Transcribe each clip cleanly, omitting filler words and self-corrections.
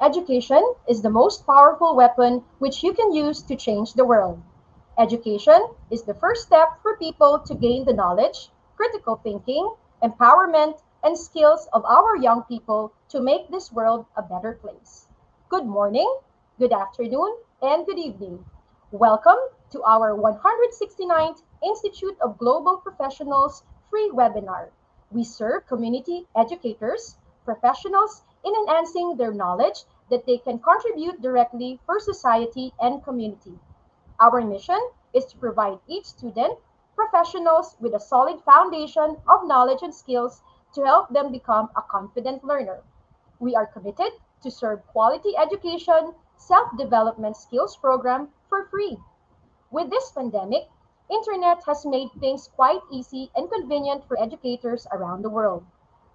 Education is the most powerful weapon which you can use to change the world. Education is the first step for people to gain the knowledge, critical thinking, empowerment, and skills of our young people to make this world a better place. Good morning, good afternoon, and good evening. Welcome to our 169th Institute of Global Professionals free webinar. We serve community educators, professionals in enhancing their knowledge that they can contribute directly for society and community. Our mission is to provide each student, professionals with a solid foundation of knowledge and skills to help them become a confident learner. We are committed to serve quality education, self-development skills program for free. With this pandemic, internet has made things quite easy and convenient for educators around the world.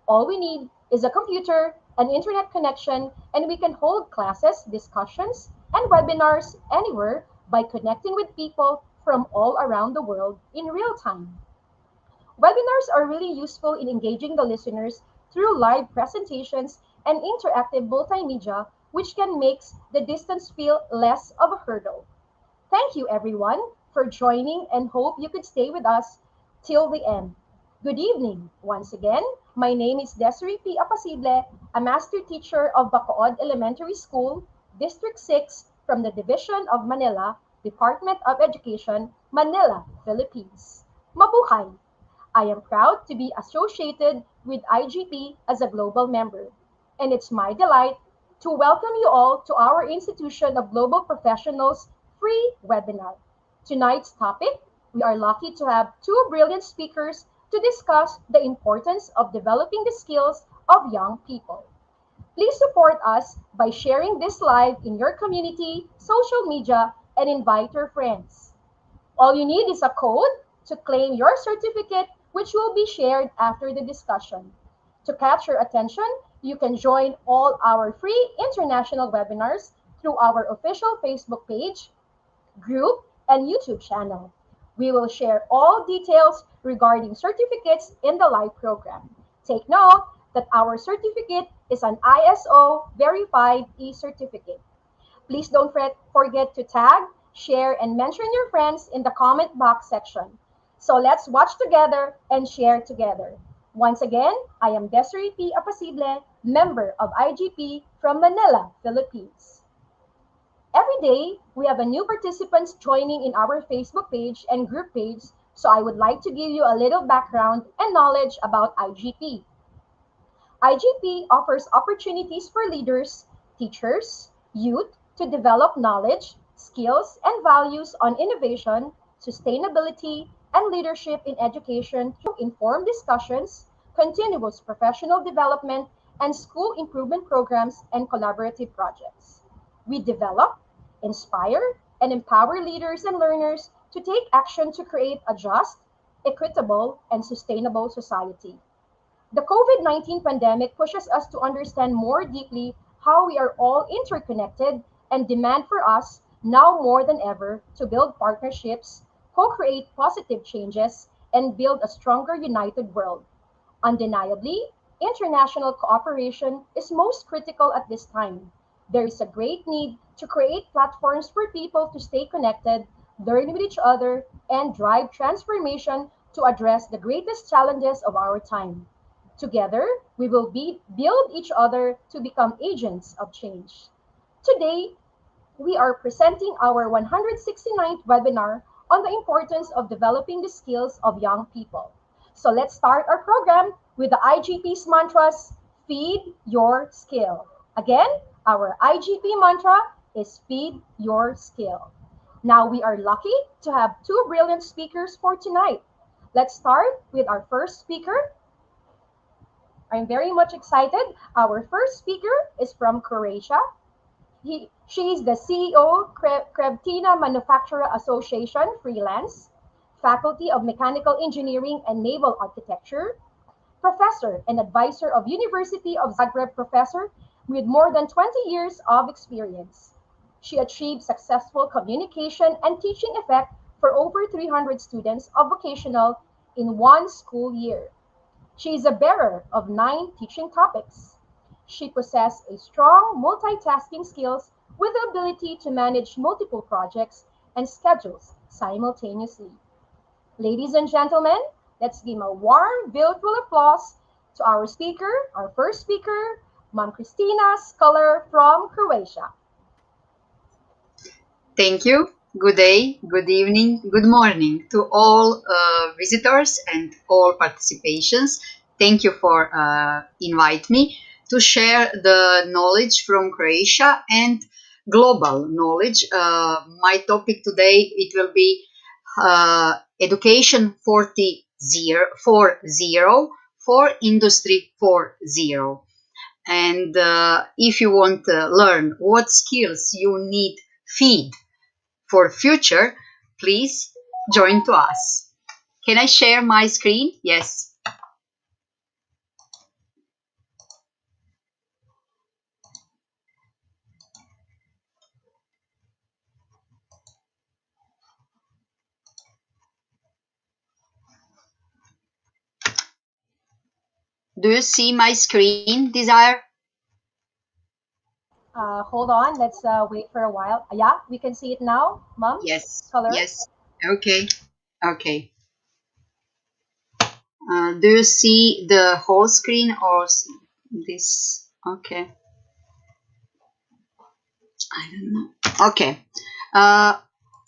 All we need is a computer, an internet connection, and we can hold classes, discussions, and webinars anywhere by connecting with people from all around the world in real time. Webinars are really useful in engaging the listeners through live presentations and interactive multimedia, which can make the distance feel less of a hurdle. Thank you, everyone, for joining and hope you could stay with us till the end. Good evening. Once again, my name is Desiree P. Apasible, a master teacher of Bacood Elementary School, District 6 from the Division of Manila, Department of Education, Manila, Philippines. Mabuhay! I am proud to be associated with IGP as a global member, and it's my delight to welcome you all to our Institution of Global Professionals free webinar. Tonight's topic, we are lucky to have two brilliant speakers to discuss the importance of developing the skills of young people. Please support us by sharing this live in your community, social media, and invite your friends. All you need is a code to claim your certificate, which will be shared after the discussion. To catch your attention, you can join all our free international webinars through our official Facebook page, group, and YouTube channel. We will share all details regarding certificates in the live program. Take note that our certificate is an ISO verified e-certificate. Please don't forget to tag, share, and mention your friends in the comment box section. So let's watch together and share together. Once again, I am Desiree P. Apasible, member of IGP from Manila, Philippines. Every day, we have a new participants joining in our Facebook page and group page, so I would like to give you a little background and knowledge about IGP. IGP offers opportunities for leaders, teachers, youth to develop knowledge, skills, and values on innovation, sustainability, and leadership in education through informed discussions, continuous professional development, and school improvement programs and collaborative projects. We develop, inspire, and empower leaders and learners to take action to create a just, equitable, and sustainable society. The COVID-19 pandemic pushes us to understand more deeply how we are all interconnected and demand for us, now more than ever, to build partnerships, co-create positive changes, and build a stronger united world. Undeniably, international cooperation is most critical at this time. There is a great need to create platforms for people to stay connected, learn with each other, and drive transformation to address the greatest challenges of our time. Together, we will build each other to become agents of change. Today, we are presenting our 169th webinar on the importance of developing the skills of young people. So let's start our program with the IGP's mantras, Feed Your Skill. Again, our IGP mantra is Feed Your Skill. Now we are lucky to have two brilliant speakers for tonight. Let's start with our first speaker. I'm very much excited. Our first speaker is from Croatia. She is the CEO, Krebtina Manufacturer Association, freelance, Faculty of Mechanical Engineering and Naval Architecture, professor and advisor of University of Zagreb professor with more than 20 years of experience. She achieved successful communication and teaching effect for over 300 students of vocational in one school year. She is a bearer of 9 teaching topics. She possessed a strong multitasking skills with the ability to manage multiple projects and schedules simultaneously. Ladies and gentlemen, let's give a warm virtual applause to our speaker, our first speaker, Mom Christina Scholar from Croatia. Thank you. Good day, good evening, good morning to all visitors and all participations. Thank you for invite me to share the knowledge from Croatia and global knowledge. My topic today it will be Education 40 for Industry 40. And if you want to learn what skills you need feed for future, please join to us. Can I share my screen? Yes. Do you see my screen, Desire? Hold on, let's wait for a while. Yeah, we can see it now, Mom Yes. Scholar. Yes. Okay. Okay. Do you see the whole screen or this? Okay. I don't know. Okay. Uh,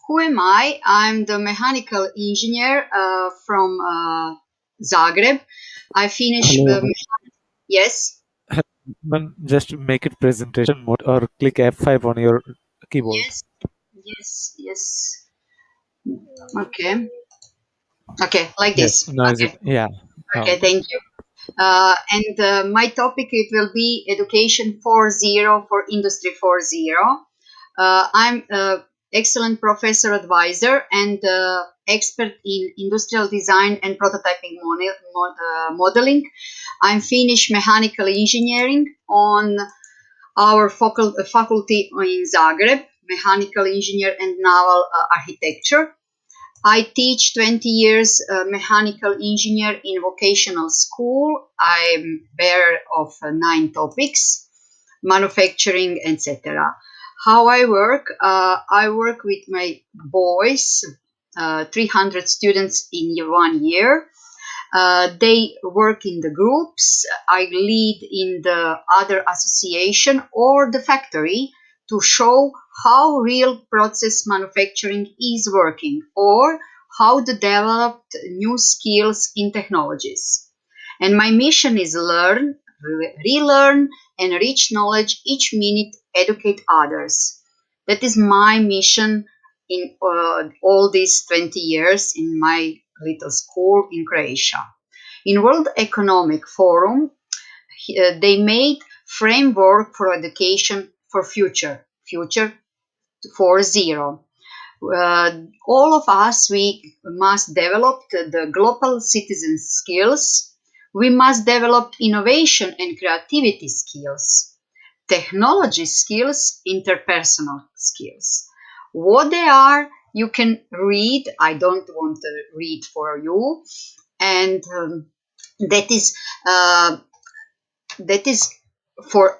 who am I? I'm the mechanical engineer from Zagreb. I finished. Hello, Yes. just make it presentation mode or click F5 on your keyboard. Yes. Yes. Yes. Okay. Okay. Like Yes, this. now is Okay. it? Yeah. Okay. Okay. Thank you. And my topic it will be Education 40 for Industry 40. I'm excellent professor advisor and expert in industrial design and prototyping modeling. I'm finished mechanical engineering on our faculty in Zagreb, mechanical engineer and naval architecture. I teach 20 years mechanical engineer in vocational school. I'm bearer of 9 topics, manufacturing, etc. How I work with my boys, 300 students in 1 year. They work in the groups. I lead in the other association or the factory to show how real process manufacturing is working or how to develop new skills in technologies. And my mission is learn, relearn, and reach knowledge each minute, educate others. That is my mission in all these 20 years in my little school in Croatia. In World Economic Forum, they made framework for education for future 40. All of us, we must develop the global citizen skills. We must develop innovation and creativity skills, technology skills, interpersonal skills. What they are, you can read. I don't want to read for you, and that is uh, that is for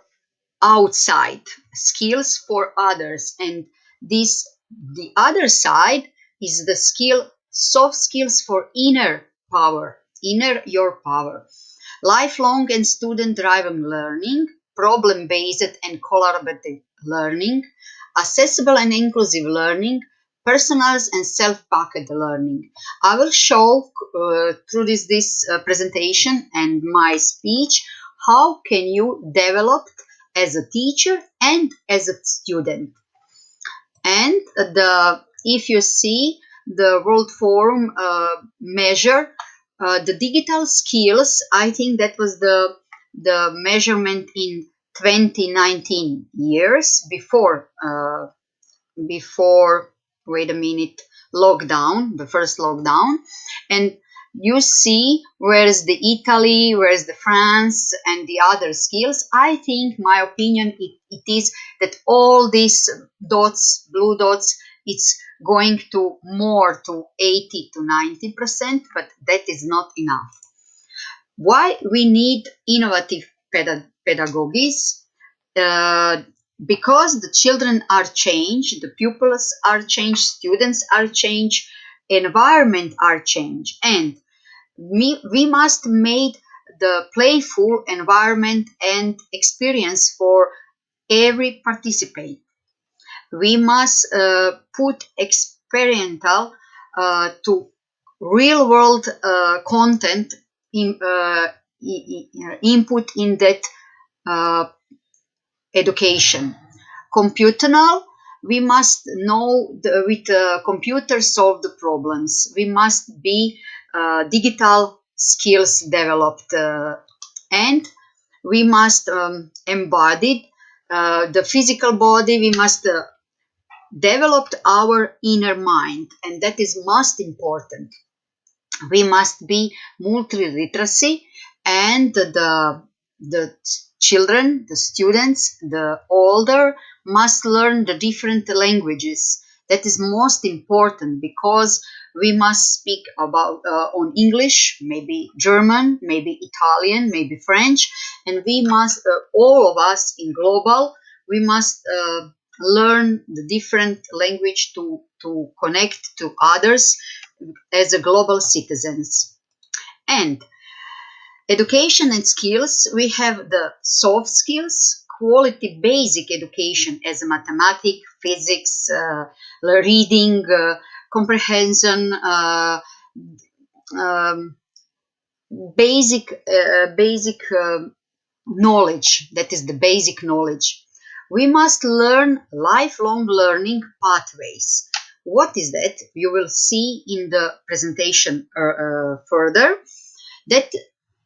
outside skills for others, and this the other side is the soft skills for inner your power. Lifelong and student-driven learning, problem-based and collaborative learning, accessible and inclusive learning, personalized and self-packed learning. I will show through this presentation and my speech how can you develop as a teacher and as a student. And if you see the World Forum measure the digital skills, I think that was the measurement in 2019 years before wait a minute lockdown, the first lockdown, and you see where's the Italy, where's the France, and the other skills. I think my opinion it is that all these dots, blue dots, it's going to more to 80 to 90%, but that is not enough. Why we need innovative pedagogies, because the children are changed, the pupils are changed, students are changed, environment are changed, and we must make the playful environment and experience for every participant. We must put experimental to real world content input in that uh, education. Computational, we must know with computer solve the problems. We must be digital skills developed, and we must embody the physical body. We must develop our inner mind, and that is most important. We must be multi-literacy, and the children, the students, the older must learn the different languages. That is most important, because we must speak about on English, maybe German, maybe Italian, maybe French, and we must all of us in global, we must learn the different language to connect to others as a global citizens. And education and skills, we have the soft skills, quality basic education as mathematics, physics, reading, comprehension, um, basic knowledge. That is the basic knowledge. We must learn lifelong learning pathways. What is that? You will see in the presentation further, that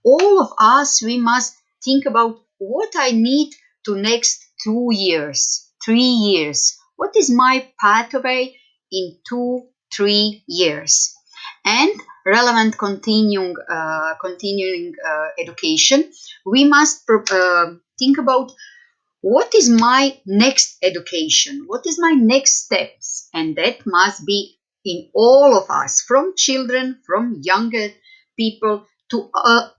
all of us, we must think about what I need to next 2 years, 3 years. What is my pathway in 2, 3 years? And relevant continuing education, we must think about what is my next education, what is my next steps, and that must be in all of us, from children, from younger people to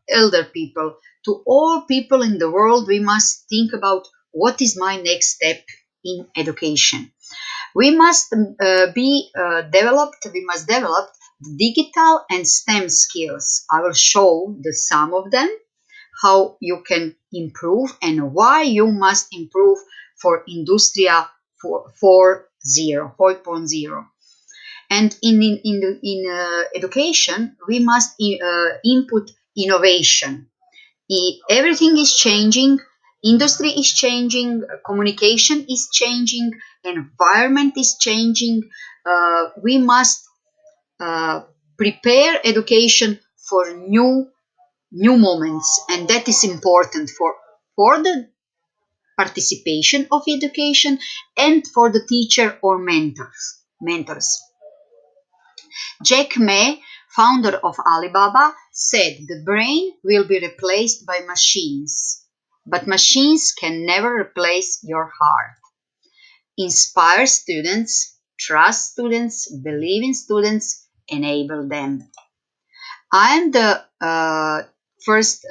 elder people, to all people in the world. We must think about what is my next step in education. We must we must develop digital and STEM skills. I will show the some of them, how you can improve and why you must improve for Industria 4.0. And in education, we must input innovation. Everything is changing, industry is changing, communication is changing, environment is changing. We must prepare education for new moments, and that is important for the participation of education and for the teacher or mentors. Jack Ma, founder of Alibaba, said the brain will be replaced by machines, but machines can never replace your heart. Inspire students, trust students, believe in students, enable them. I am the first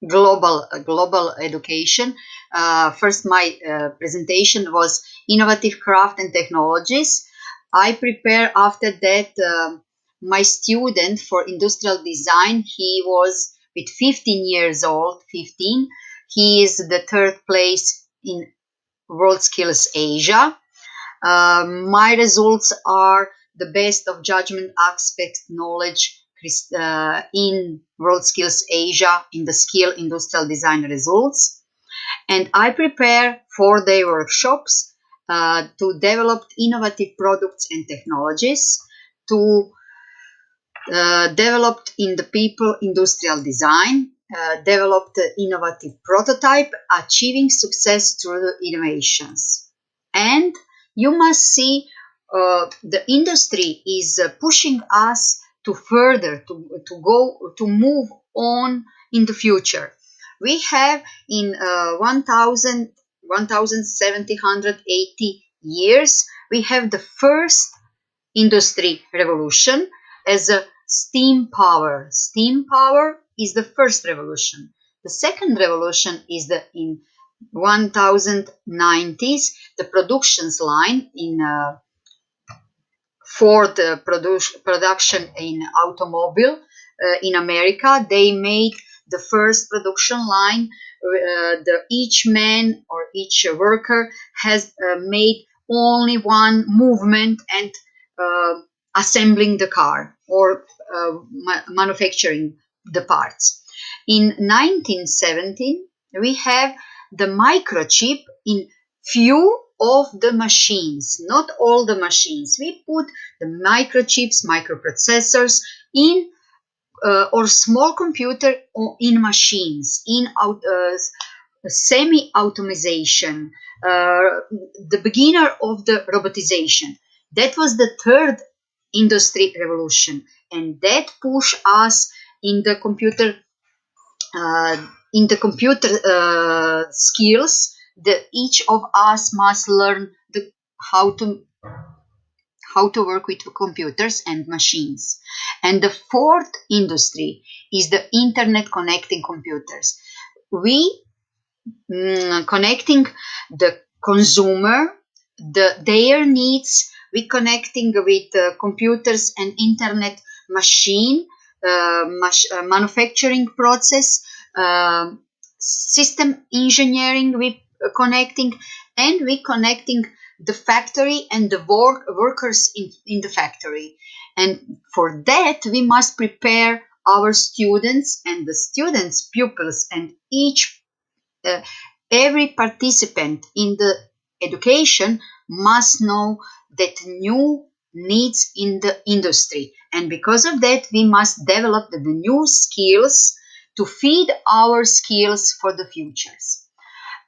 global education. First, my presentation was innovative craft and technologies. I prepare after that my student for industrial design. He was with 15 years old. 15. He is the third place in World Skills Asia. My results are the best of judgment aspect knowledge in World Skills Asia in the skill industrial design results. And I prepare 4-day workshops to develop innovative products and technologies, to develop in the people industrial design, develop the innovative prototype, achieving success through the innovations. And you must see the industry is pushing us to further to go to move on in the future. We have in 1780 years, we have the first industry revolution as a steam power. Steam power is the first revolution. The second revolution is in 1090s, the productions line in Ford production in automobile in America. They made the first production line. Each man or each worker has made only one movement and assembling the car or manufacturing the parts. In 1917, we have the microchip in few of the machines, not all the machines. We put the microchips, microprocessors in or small computer in machines, in semi-automation, the beginner of the robotization. That was the third industry revolution, and that pushed us in the computer skills that each of us must learn how to work with computers and machines. And the fourth industry is the internet connecting computers. We connecting the consumer, their needs. We connecting with computers and internet machine, manufacturing process, system engineering. We connecting, and we connecting the factory and the workers in the factory. And for that, we must prepare our students and the students' pupils and uh, every participant in the education must know that new needs in the industry, and because of that we must develop the new skills to feed our skills for the futures.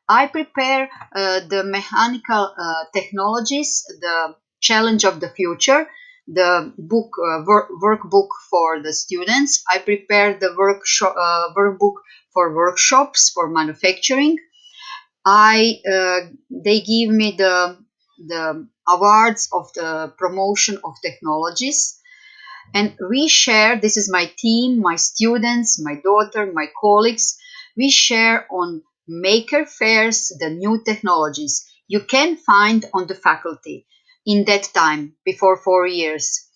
I prepare the mechanical technologies, the challenge of the future, the book workbook for the students. I prepare the workbook for workshops for manufacturing. They give me the awards of the promotion of technologies, and we share. This is my team, my students, my daughter, my colleagues. We share on maker fairs the new technologies you can find on the faculty in that time before 4 years,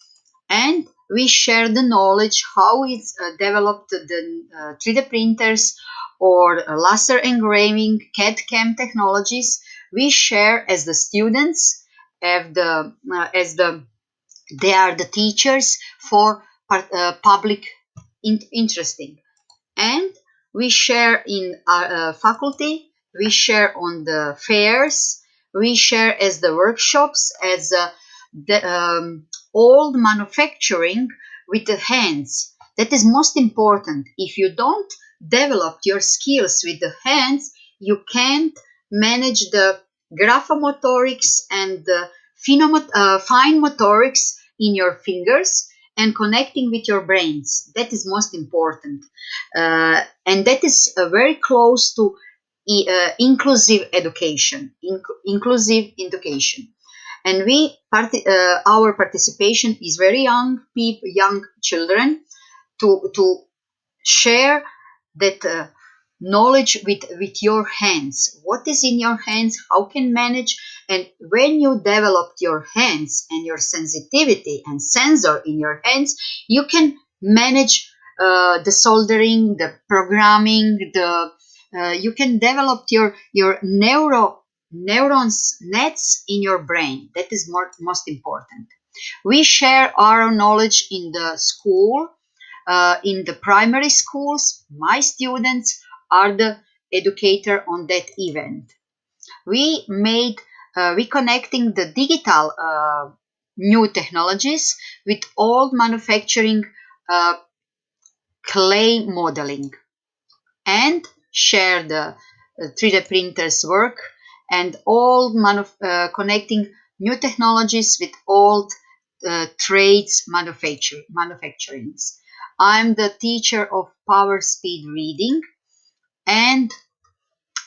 and we share the knowledge how it's developed the 3D printers or laser engraving, CAD/CAM technologies. We share as the students, as they are the teachers for public interesting, and we share in our faculty. We share on the fairs. We share as the workshops, as the old manufacturing with the hands. That is most important. If you don't develop your skills with the hands, you can't manage the graphomotorics and the fine motorics in your fingers and connecting with your brains. That is most important. And that is very close to inclusive education. Inclusive education. And our participation is very young people, young children, to share that knowledge with your hands. What is in your hands? How can manage? And when you developed your hands and your sensitivity and sensor in your hands, you can manage the soldering, the programming, you can develop your neurons nets in your brain. That is most important. We share our knowledge in the school, in the primary schools. My students are the educator on that event. We connecting the digital new technologies with old manufacturing clay modeling, and share the 3D printers work and all connecting new technologies with old trades manufacturings. I'm the teacher of power speed reading, and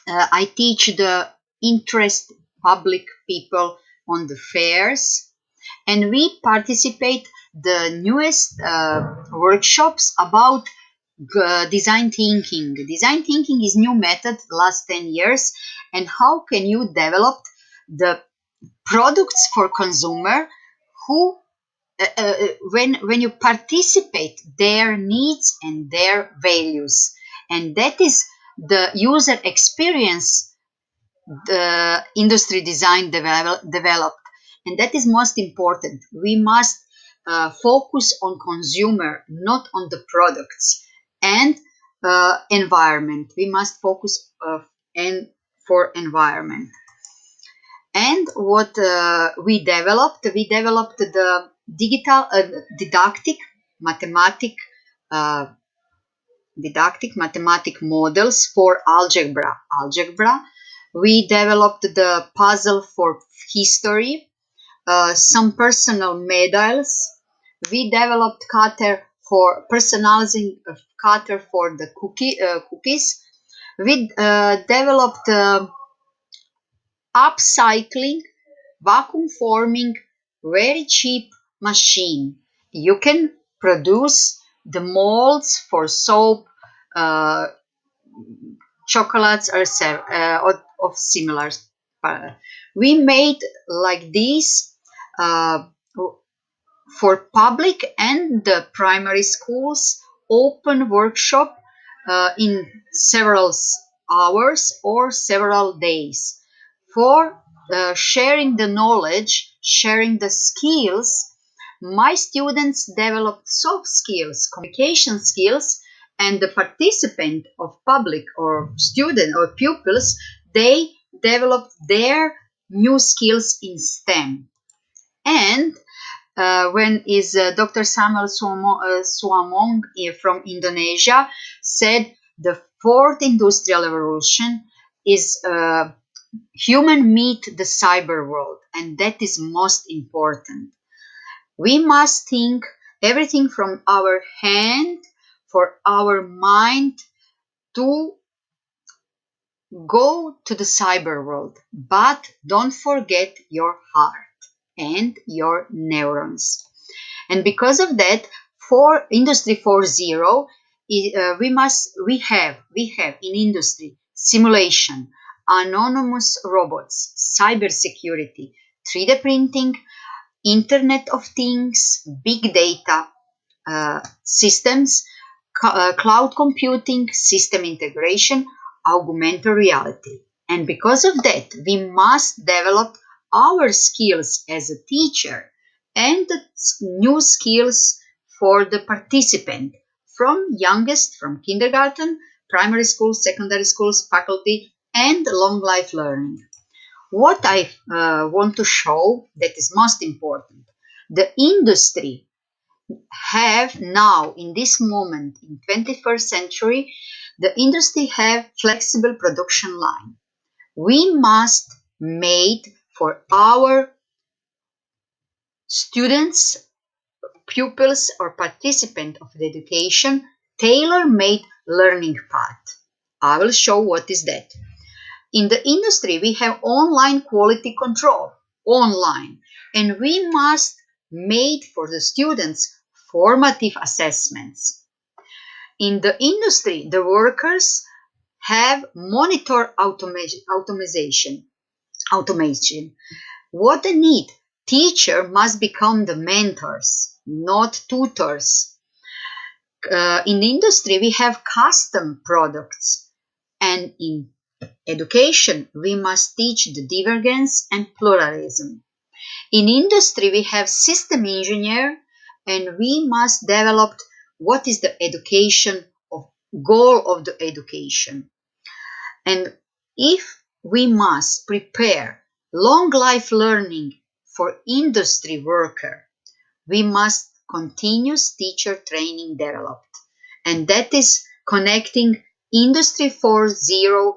I teach the interest public people on the fairs, and we participate the newest workshops about design thinking. Design thinking is new method last 10 years, and how can you develop the products for consumer who when you participate their needs and their values, and that is the user experience the industry design developed, and that is most important. We must focus on consumer, not on the products, and environment. We must focus and for environment. And what we developed the digital mathematic uh, didactic mathematic models for algebra. We developed the puzzle for history, some personal medals. We developed cutter for personalizing cutter for the cookies. We developed upcycling vacuum forming very cheap machine. You can produce the molds for soap, uh, chocolates of similar. We made like this uh, for public and the primary schools open workshop in several hours or several days for sharing the knowledge, sharing the skills. My students developed soft skills, communication skills, and the participant of public or student or pupils, they developed their new skills in STEM. And when is Dr. Samuel Suamong from Indonesia said the fourth industrial revolution is human meet the cyber world, and that is most important. We must think everything from our hand for our mind to go to the cyber world, but don't forget your heart and your neurons. And because of that, for Industry 4.0, we have in industry simulation, autonomous robots, cybersecurity, 3D printing, Internet of Things, big data systems, cloud computing, system integration, augmented reality. And because of that, we must develop our skills as a teacher and the new skills for the participant from youngest, from kindergarten, primary schools, secondary schools, faculty, and long life learning. What I want to show that is most important, the industry have now in this moment in 21st century, the industry have flexible production line. We must make for our students, pupils or participant of the education tailor-made learning path. I will show what is that. In the industry, we have online quality control, online, and we must make for the students formative assessments. In the industry, the workers have monitor automation. What they need? Teacher must become the mentors, not tutors. In industry, we have custom products, and in education, we must teach the divergence and pluralism. In industry, we have system engineer, and we must develop what is the education of goal of the education. And if we must prepare long life learning for industry worker, we must continuous teacher training developed. And that is connecting Industry 4.0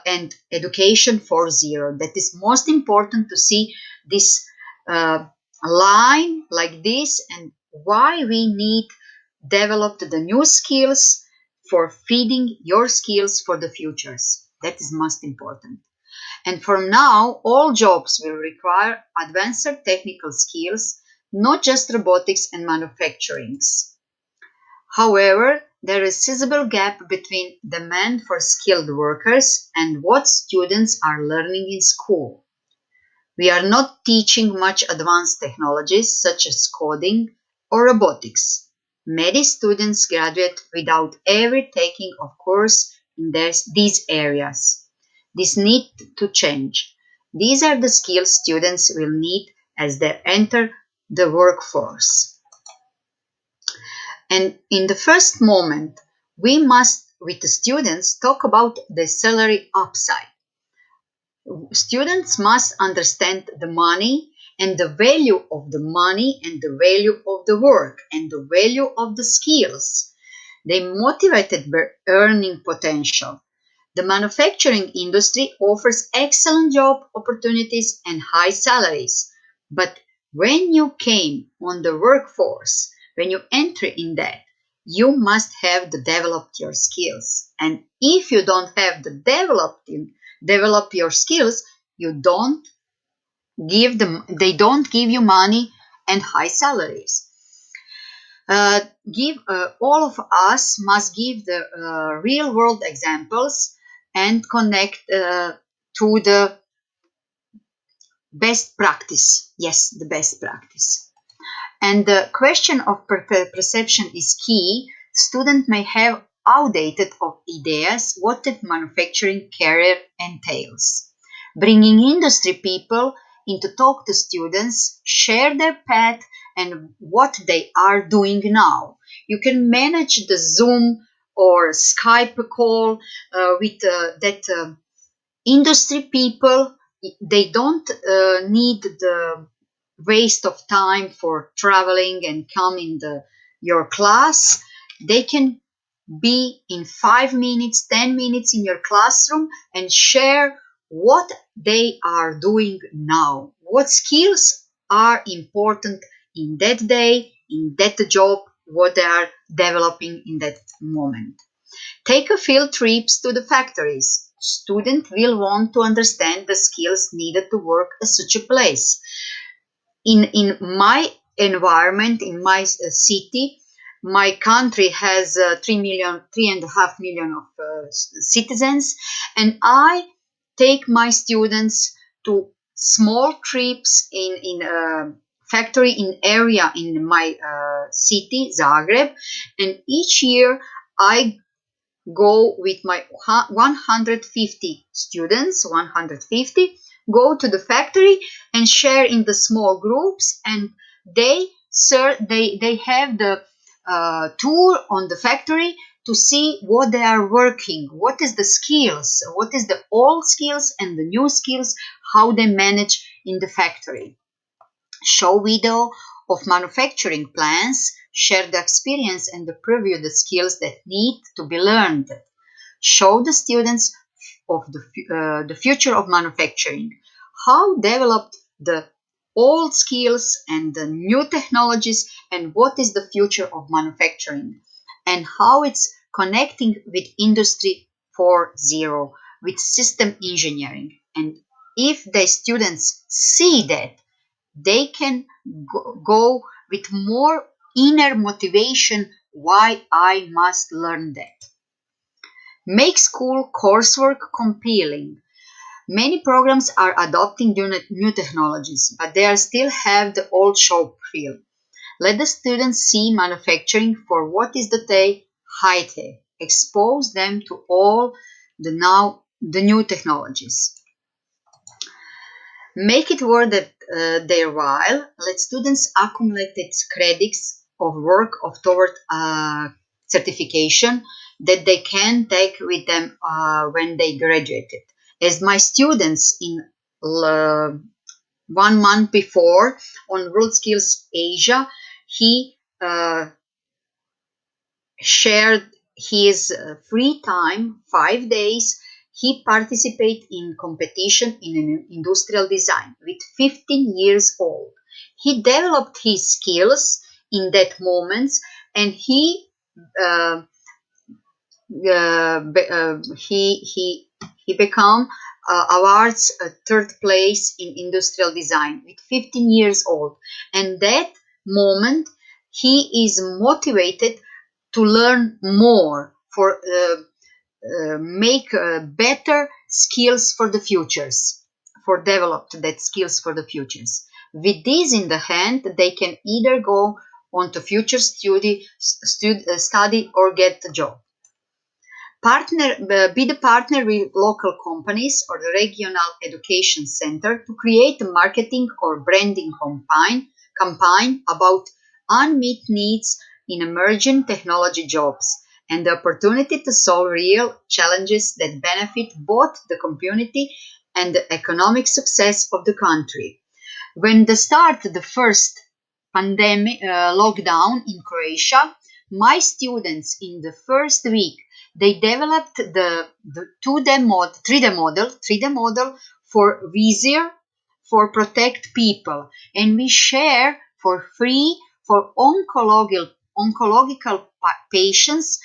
and Education 4.0. That is most important to see this line like this and why we need develop the new skills for feeding your skills for the futures. That is most important. And from now, all jobs will require advanced technical skills, not just robotics and manufacturing. However, there is a sizable gap between demand for skilled workers and what students are learning in school. We are not teaching much advanced technologies such as coding or robotics. Many students graduate without ever taking a course in these areas. This needs to change. These are the skills students will need as they enter the workforce. And in the first moment, we must, with the students, talk about the salary upside. Students must understand the money and the value of the money and the value of the work and the value of the skills. They motivated by earning potential. The manufacturing industry offers excellent job opportunities and high salaries. But when you came on the workforce, when you enter in that, you must have to develop your skills. And if you don't have the develop your skills, you don't they don't give you money and high salaries. All of us must give the real world examples and connect to the best practice. Yes, the best practice. And the question of perception is key. Student may have outdated of ideas what the manufacturing career entails. Bringing industry people in to talk to students, share their path and what they are doing now. You can manage the Zoom or Skype call with that industry people. They don't need the waste of time for traveling and come in your class. They can be in 5 minutes, 10 minutes in your classroom and share what they are doing now, what skills are important in that day, in that job, what they are developing in that moment. Take a field trips to the factories. Student will want to understand the skills needed to work at such a place. In my environment, in my city, my country has 3.5 million of citizens, and I take my students to small trips in a factory in area in my city, Zagreb, and each year I go with my 150 students, 150, go to the factory and share in the small groups, and they have the tour on the factory to see what they are working, what is the skills, what is the old skills and the new skills, how they manage in the factory. Show video of manufacturing plans, share the experience and preview the skills that need to be learned. Show the students of the future of manufacturing, how developed the old skills and the new technologies and what is the future of manufacturing and how it's connecting with Industry 4.0, with system engineering. And if the students see that, they can go with more inner motivation why I must learn that. Make school coursework compelling. Many programs are adopting new technologies, but they still have the old shop feel. Let the students see manufacturing for what is the high-tech. Expose them to all the new technologies. Make it worth their while. Let students accumulate credits of work toward certification that they can take with them when they graduated. As my students in 1 month before on World Skills Asia, he shared his free time, 5 days. He participated in competition in an industrial design with 15 years old. He developed his skills in that moment, and he became awards third place in industrial design with 15 years old. And that moment, he is motivated to learn more, for make better skills for the futures, for develop that skills for the futures. With these in the hand, they can either go on to future study or get a job. Be the partner with local companies or the regional education center to create a marketing or branding campaign about unmet needs in emerging technology jobs and the opportunity to solve real challenges that benefit both the community and the economic success of the country. When the start the first pandemic lockdown in Croatia, my students in the first week they developed the 3D model for Vizier for protect people, and we share for free for oncological patients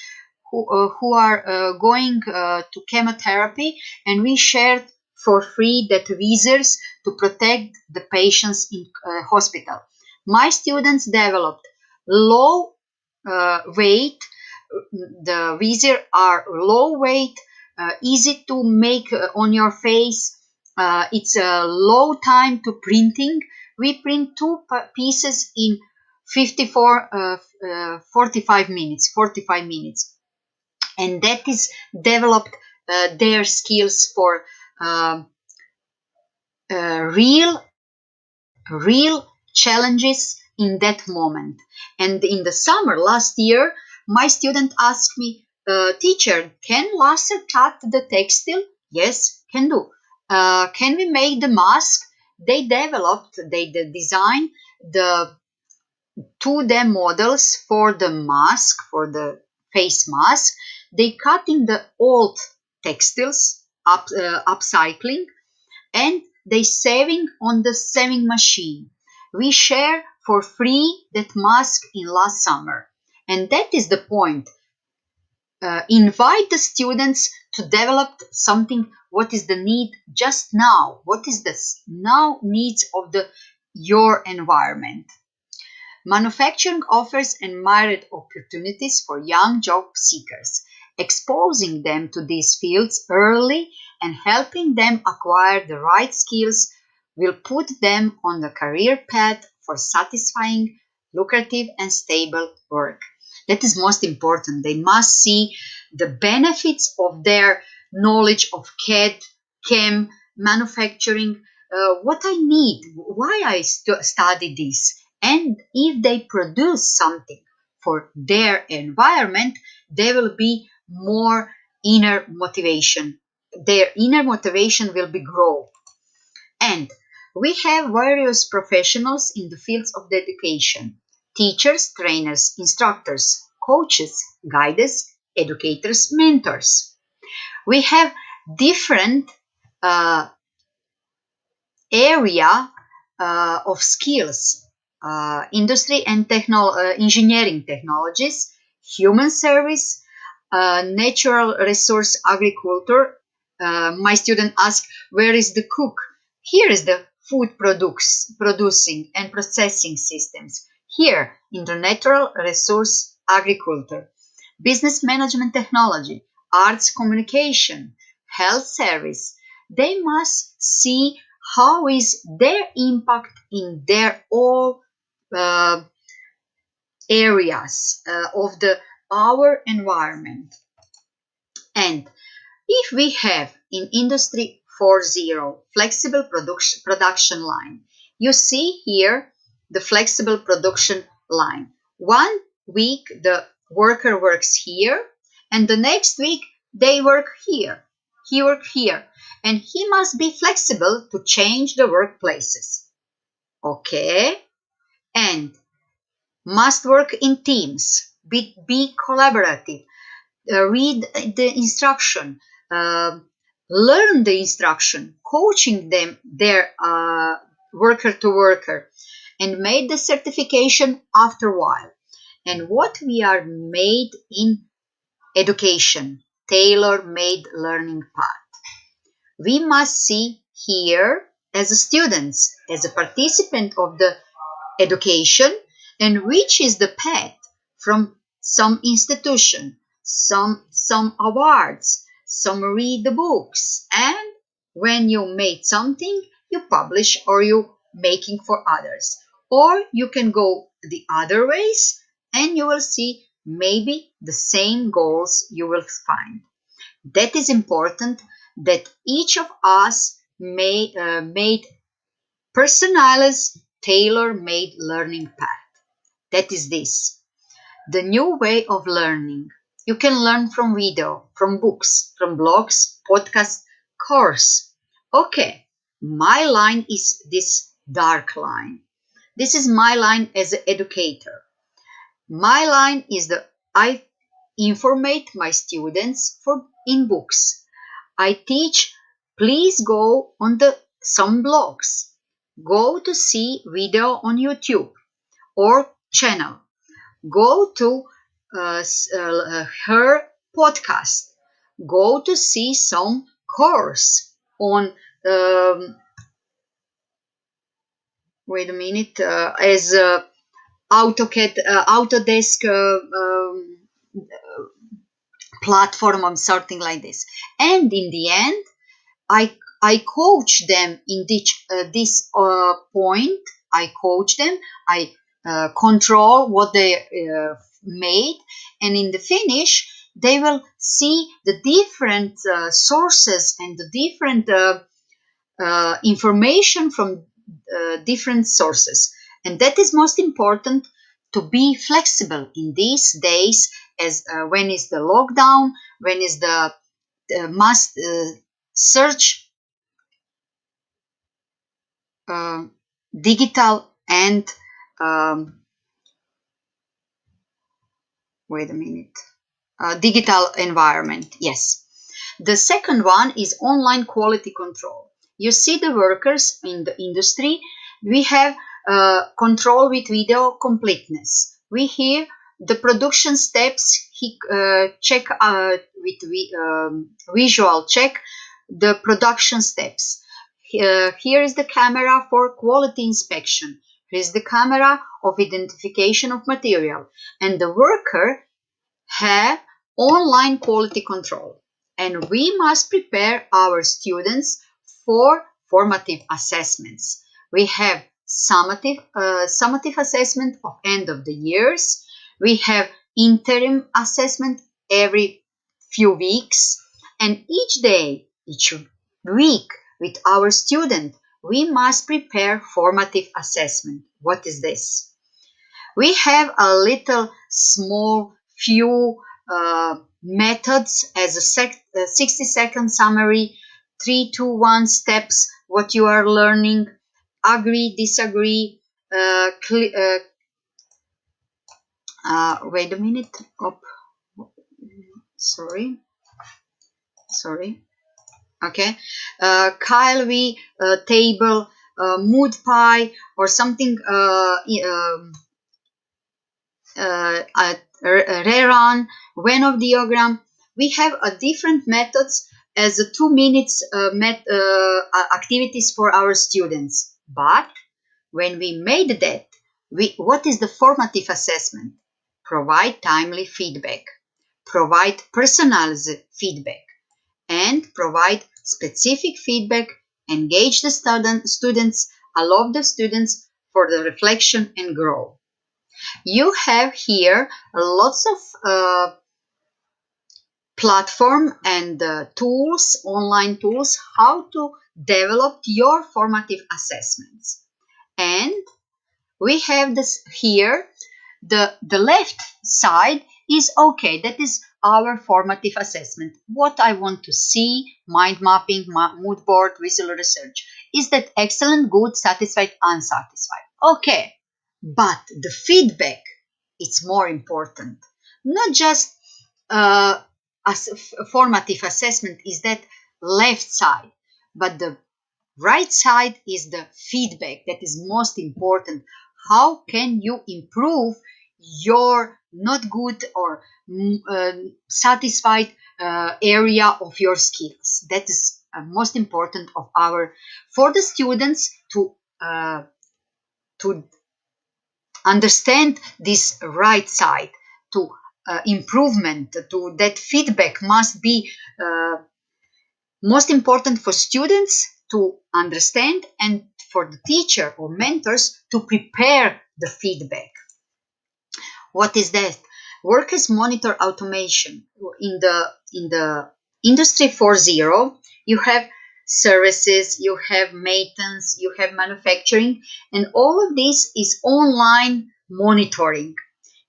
who are going to chemotherapy, and we shared for free that visors to protect the patients in hospital. My students developed low weight. The visor are low weight, easy to make on your face. It's a low time to printing. We print two pieces in 45 minutes. 45 minutes, and that is developed their skills for uh, real challenges in that moment. And in the summer last year, my student asked me, teacher, can laser cut the textile? Yes, can do. Can we make the mask? They developed, they designed the 2D models for the mask, for the face mask. They cut in the old textiles, upcycling, and they saving on the sewing machine. We share for free that mask in last summer. And that is the point. Invite the students to develop something, what is the need just now, what is the now needs of the your environment. Manufacturing offers unlimited opportunities for young job seekers. Exposing them to these fields early and helping them acquire the right skills will put them on the career path for satisfying, lucrative, and stable work. That is most important. They must see the benefits of their knowledge of CAD, CAM, manufacturing, what I need, why I study this. And if they produce something for their environment, there will be more inner motivation. Their inner motivation will be grow. And we have various professionals in the fields of the education: teachers, trainers, instructors, coaches, guides, educators, mentors. We have different uh, area of skills, industry and engineering technologies, human service, natural resource agriculture. My student asked, where is the cook? Here is the food producing and processing systems. Here in the natural resource agriculture, business management technology, arts communication, health service. They must see how is their impact in their all uh, areas of the our environment. And if we have in Industry 4.0 flexible production line, you see here the flexible production line. 1 week the worker works here, and the next week they work here. He work here, and he must be flexible to change the workplaces. Okay, and must work in teams, be collaborative, read the instruction, uh, learn the instruction, coaching them, their worker to worker, and made the certification after a while. And what we are made in education, tailor-made learning path. We must see here as a students, as a participant of the education, and which is the path from some institution, some awards, some read the books, and when you made something, you publish or you making for others. Or you can go the other ways and you will see maybe the same goals you will find. That is important, that each of us made personalized, tailor-made learning path. That is this, the new way of learning. You can learn from video, from books, from blogs, podcasts, course. Okay, my line is this dark line. This is my line as an educator. My line is that I informate my students in books. I teach, please go on some blogs. Go to see video on YouTube or channel. Go to her podcast. Go to see some course on wait a minute as AutoCAD, Autodesk platform or something like this. And in the end, I coach them in this point. I coach them. I control what they made, and in the finish, they will see the different sources and the different information from different sources. And that is most important, to be flexible in these days, as when is the lockdown, when is the must search digital and wait a minute digital environment. Yes. The second one is online quality control. You see the workers in the industry, we have control with video completeness. We hear the production steps, he check with visual check the production steps. Here is the camera for quality inspection. Here is the camera of identification of material. And the worker have online quality control. And we must prepare our students for formative assessments. We have summative assessment of end of the years. We have interim assessment every few weeks. And each day, each week with our student, we must prepare formative assessment. What is this? We have a little small few methods as a 60-second summary, 3, 2, 1 steps, what you are learning, agree, disagree, wait a minute, sorry, okay, Kyle V, table, mood pie, or something, rerun, Venn diagram. We have different methods as 2 minutes activities for our students. But when we made that, what is the formative assessment? Provide timely feedback, provide personalized feedback, and provide specific feedback, engage the students, allow the students for the reflection and growth. You have here lots of platform and tools, online tools, how to develop your formative assessments. And we have this here, the left side is okay, that is our formative assessment. What I want to see, mind mapping, mood board, visual research. Is that excellent, good, satisfied, unsatisfied? Okay, but the feedback, it's more important. Not just as formative assessment is that left side, but the right side is the feedback that is most important. How can you improve your not good or satisfied area of your skills? That is most important of for the students to understand this right side, to improvement, to that feedback must be most important for students to understand and for the teacher or mentors to prepare the feedback. What is that? Workers monitor automation. In the industry 4.0, you have services, you have maintenance, you have manufacturing, and all of this is online monitoring.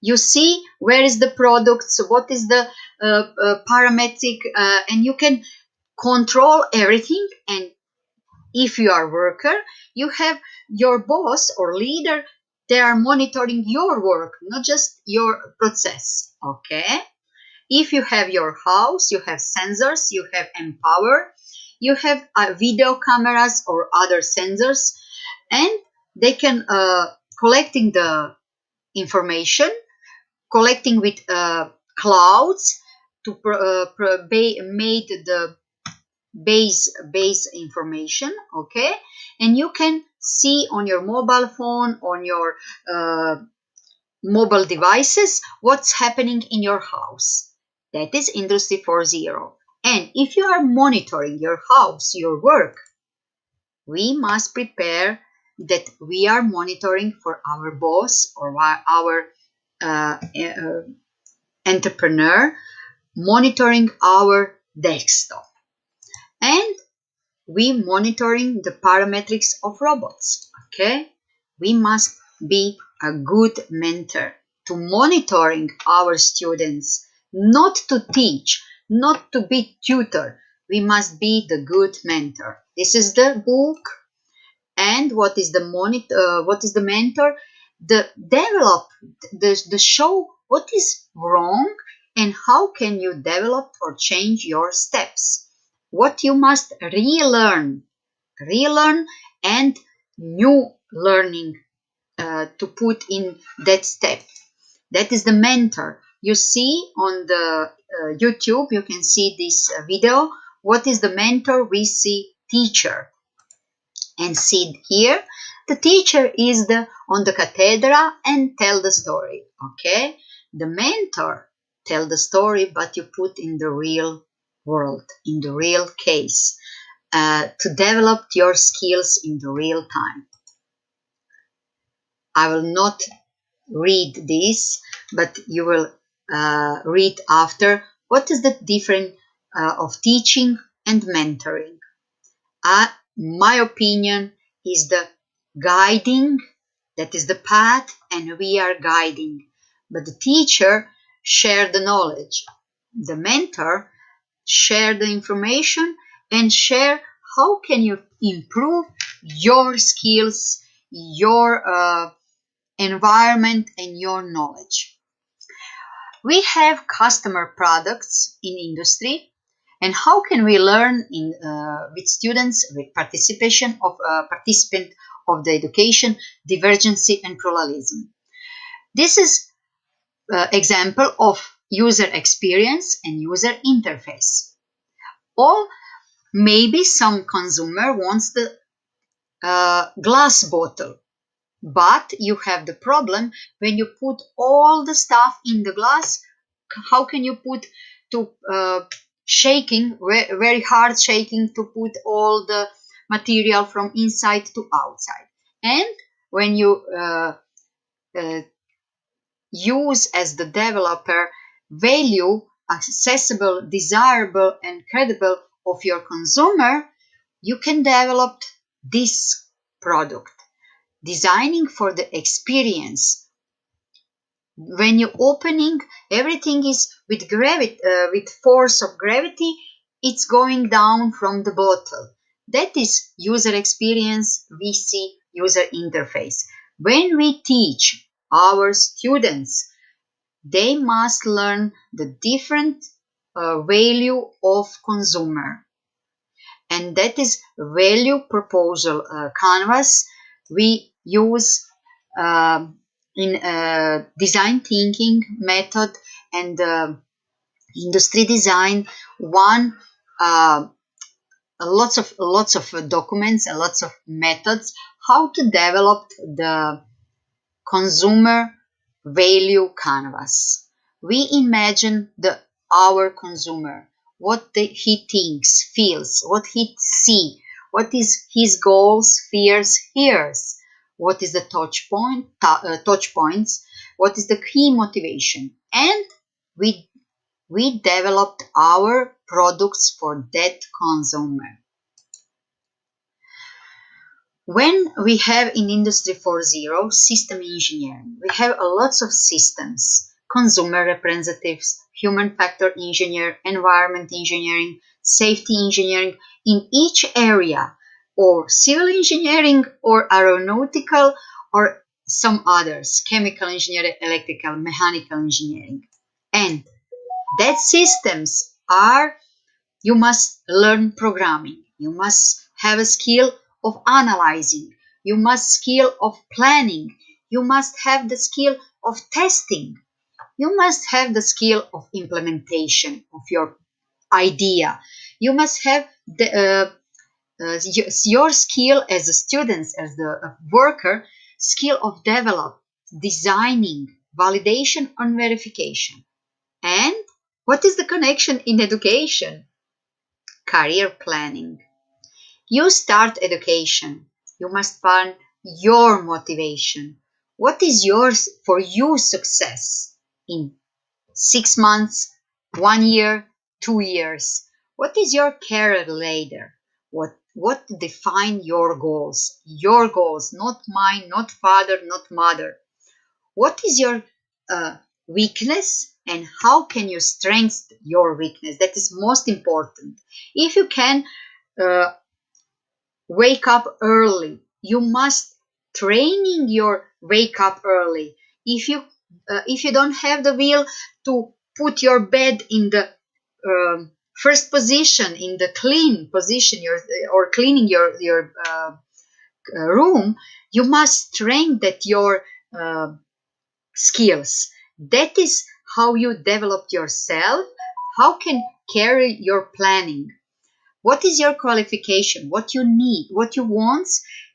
You see where is the product, so what is the parametric, and you can control everything. And if you are a worker, you have your boss or leader, they are monitoring your work, not just your process. Okay? If you have your house, you have sensors, you have Empower, you have video cameras or other sensors, and they can collecting the information, collecting with clouds to made the base information. Okay, and you can see on your mobile phone, on your mobile devices, what's happening in your house. That is industry 4.0. And if you are monitoring your house, your work, we must prepare that we are monitoring for our boss or our entrepreneur, monitoring our desktop. And we monitoring the parametrics of robots. Okay, we must be a good mentor to monitoring our students, not to teach, not to be tutor. We must be the good mentor. This is the book. And what is the what is the mentor? The develop the show what is wrong and how can you develop or change your steps. What you must relearn and new learning to put in that step. That is the mentor. You see on the YouTube, you can see this video. What is the mentor? We see teacher. And see here, the teacher is on the cathedra and tell the story. Okay, the mentor tell the story, but you put in the real world, in the real case, to develop your skills in the real time. I will not read this, but you will read after. What is the difference of teaching and mentoring? My opinion is the guiding, that is the path, and we are guiding. But the teacher share the knowledge. The mentor share the information and share how can you improve your skills, your environment, and your knowledge. We have customer products in industry. And how can we learn with students with participation of participant of the education, divergency and pluralism? This is example of user experience and user interface. Or maybe some consumer wants the glass bottle, but you have the problem when you put all the stuff in the glass. How can you put to shaking, very hard shaking to put all the material from inside to outside? And when you use as the developer value, accessible, desirable, and credible of your consumer, you can develop this product, designing for the experience. When you opening, everything is with gravity, with force of gravity, it's going down from the bottle. That is user experience. We see user interface. When we teach our students, they must learn the different value of consumer, and that is value proposal canvas we use in design thinking method and industry design. One lots of documents and lots of methods how to develop the consumer value canvas. we imagine our consumer, what he thinks, feels, what he see, what is his goals, fears, hears, what is the touch points, what is the key motivation, and we developed our products for that consumer. When we have in Industry 4.0 system engineering, we have a lots of systems, consumer representatives, human factor engineer, environment engineering, safety engineering in each area, or civil engineering or aeronautical or some others, chemical engineering, electrical, mechanical engineering. And that systems are, you must learn programming. You must have a skill of analyzing. You must skill of planning. You must have the skill of testing. You must have the skill of implementation of your idea. You must have your skill as a student, as the worker, skill of develop, designing, validation and verification. And what is the connection in education? Career planning. You start education. You must find your motivation. What is yours for you success in 6 months, 1 year, 2 years? What is your career ladder? What define your goals? Your goals, not mine, not father, not mother. What is your weakness and how can you strengthen your weakness? That is most important. If you can uh, wake up early, you must training your wake up early. If you don't have the will to put your bed in the first position, in the clean position, or cleaning your room, you must train that your skills. That is how you develop yourself. How can carry your planning? What is your qualification? What you need? What you want?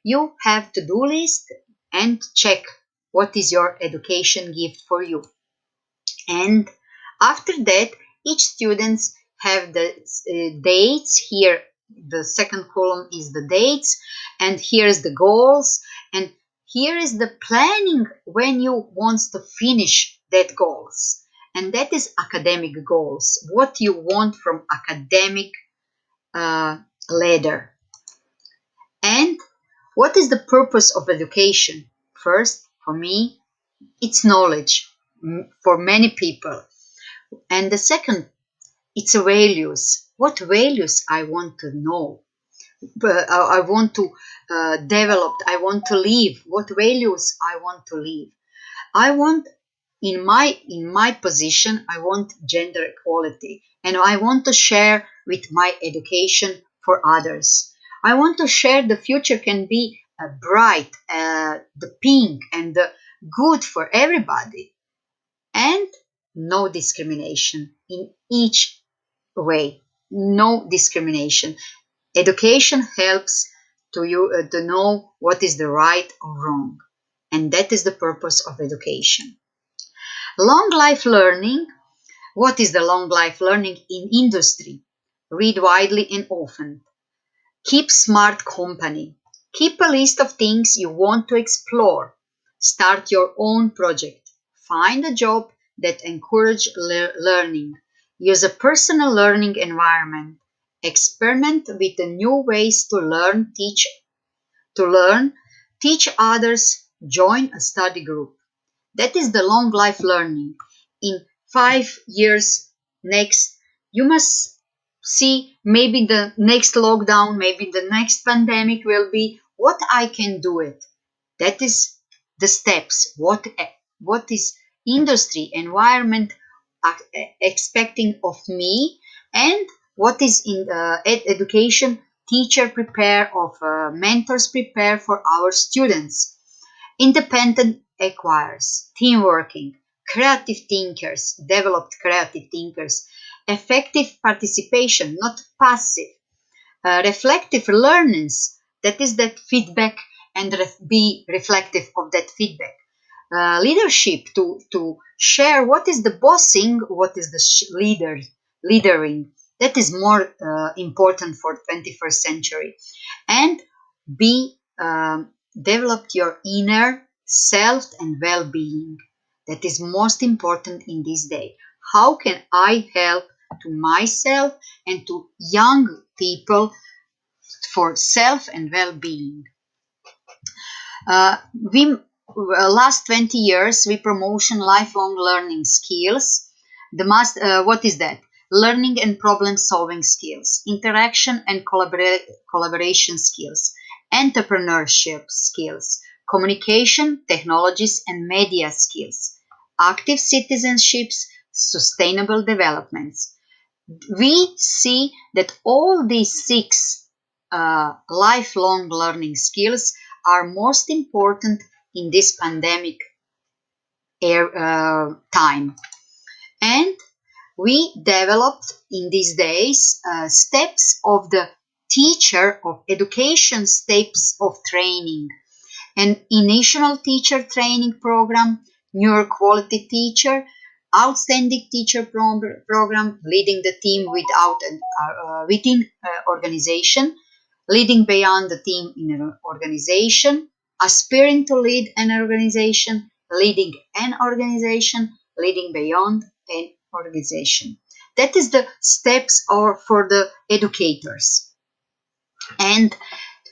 You have to-do list and check what is your education gift for you. And after that, each students have the dates. Here, the second column is the dates, and here is the goals, and here is the planning when you want to finish that goals. And that is academic goals. What you want from academic ladder. And what is the purpose of education? First, for me, it's knowledge for many people. And the second, it's values. What values I want to know? I want to develop. I want to live. What values I want to live? I want in my position, I want gender equality, and I want to share with my education for others. I want to share the future can be bright, the pink and the good for everybody, and no discrimination in each way. No discrimination. Education helps to you to know what is the right or wrong, and that is the purpose of education. Long life learning. What is the long life learning in industry? Read widely and often. Keep smart company. Keep a list of things you want to explore. Start your own project. Find a job that encourages learning. Use a personal learning environment. Experiment with the new ways to learn, teach others, join a study group. That is the long life learning. In 5 years next, you must see maybe the next lockdown, maybe the next pandemic will be what I can do it. That is the steps. What is industry environment expecting of me, and what is in education teacher prepare of mentors prepare for our students. Independent acquirers, team working, creative thinkers, developed creative thinkers, effective participation, not passive, reflective learners, that is that feedback and be reflective of that feedback. leadership, to share what is the bossing, what is the leadering. That is more important for 21st century. And be develop your inner self and well-being. That is most important in this day. How can I help to myself and to young people for self and well-being? We last 20 years we promotion lifelong learning skills. What is that? Learning and problem solving skills, interaction and collaboration skills, entrepreneurship skills, communication, technologies and media skills, active citizenships, sustainable developments. We see that all these six lifelong learning skills are most important in this pandemic time. And we developed in these days steps of the teacher of education, steps of training, an initial teacher training program, neuro quality teacher, outstanding teacher program, leading the team within organization, leading beyond the team in an organization, aspiring to lead an organization, leading an organization, leading beyond an organization. That is the steps for the educators. And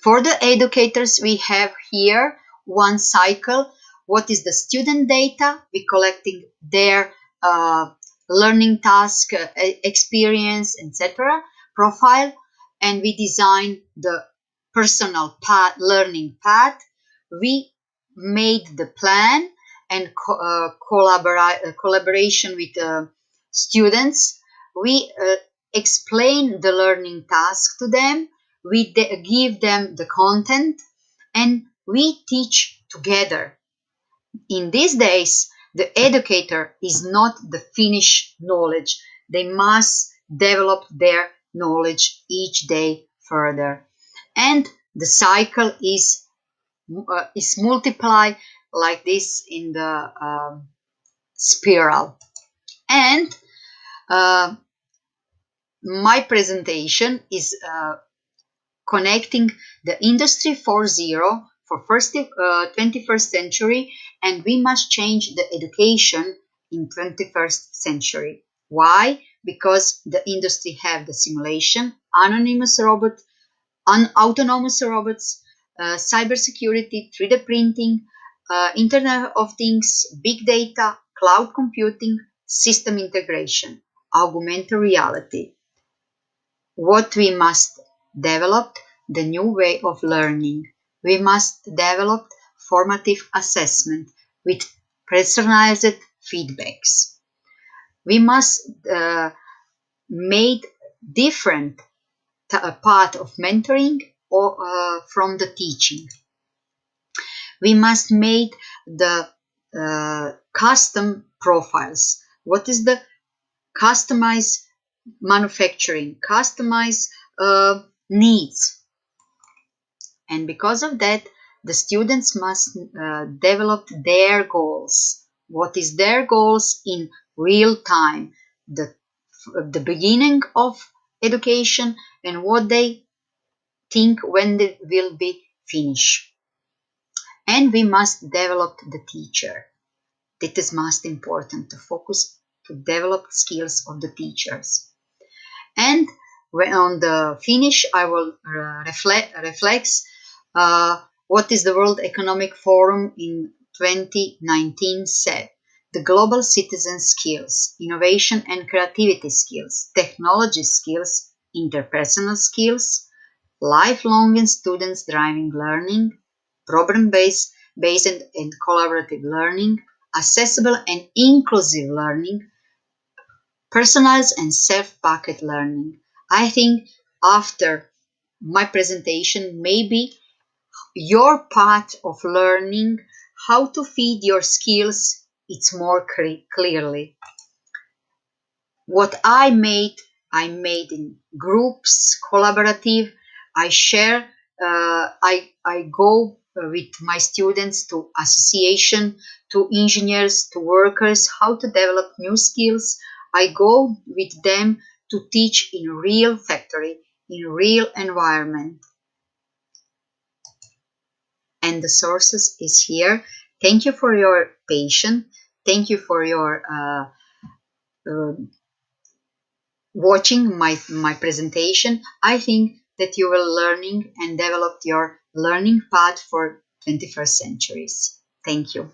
for the educators, we have here one cycle. What is the student data? We're collecting their learning task, experience, etc. profile, and we design the personal learning path. We made the plan and collaboration with students. We explain the learning task to them. We give them the content and we teach together. In these days, the educator is not the finished knowledge. They must develop their knowledge each day further. And the cycle is multiply like this in the spiral. And my presentation is connecting the Industry 4.0 for 21st century, and we must change the education in 21st century. Why? Because the industry have the simulation, autonomous robots, cybersecurity, 3D printing, Internet of Things, big data, cloud computing, system integration, augmented reality. What we must develop? The new way of learning. We must develop formative assessment with personalized feedbacks. We must make different part of mentoring or from the teaching. We must make the custom profiles. What is the customized manufacturing, customized needs? And because of that, the students must develop their goals. What is their goals in real time? The beginning of education and what they think when they will be finished. And we must develop the teacher. That is most important, to focus to develop skills of the teachers. And when on the finish, I will reflect what is the World Economic Forum in 2019 said. The global citizen skills, innovation and creativity skills, technology skills, interpersonal skills, lifelong and students driving learning, problem-based and collaborative learning, accessible and inclusive learning, personalized and self-paced learning. I think after my presentation, maybe your path of learning how to feed your skills, it's more clearly. What I made in groups, collaborative. I share. I go with my students to association, to engineers, to workers, how to develop new skills. I go with them to teach in real factory, in real environment. And the sources is here. Thank you for your patience. Thank you for your uh, watching my presentation. I think that you will learning and develop your learning path for 21st centuries. Thank you.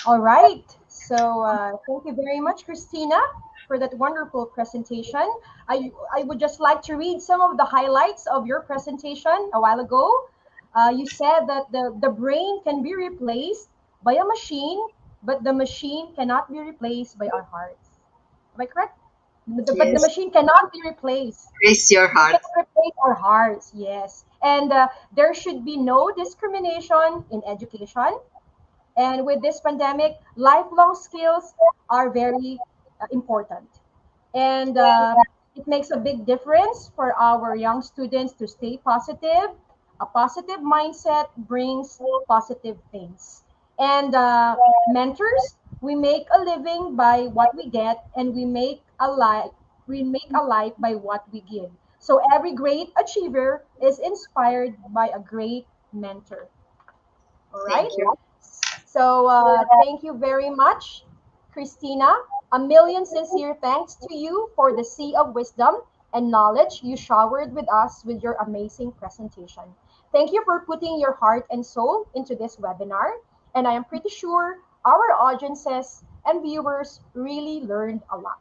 All right. So thank you very much, Christina, for that wonderful presentation. I would just like to read some of the highlights of your presentation a while ago. You said that the brain can be replaced by a machine, but the machine cannot be replaced by our hearts. Am I correct? But the Yes, machine cannot be replaced. raise your It heart. cannot replace our hearts, yes. And there should be no discrimination in education, and with this pandemic, lifelong skills are very important. And it makes a big difference for our young students to stay positive. A positive mindset brings positive things. And mentors, we make a living by what we get, and we make a life by what we give. So every great achiever is inspired by a great mentor. All Thank right. you. So thank you very much, Christina. A million sincere thanks to you for the sea of wisdom and knowledge you showered with us with your amazing presentation. Thank you for putting your heart and soul into this webinar. And I am pretty sure our audiences and viewers really learned a lot.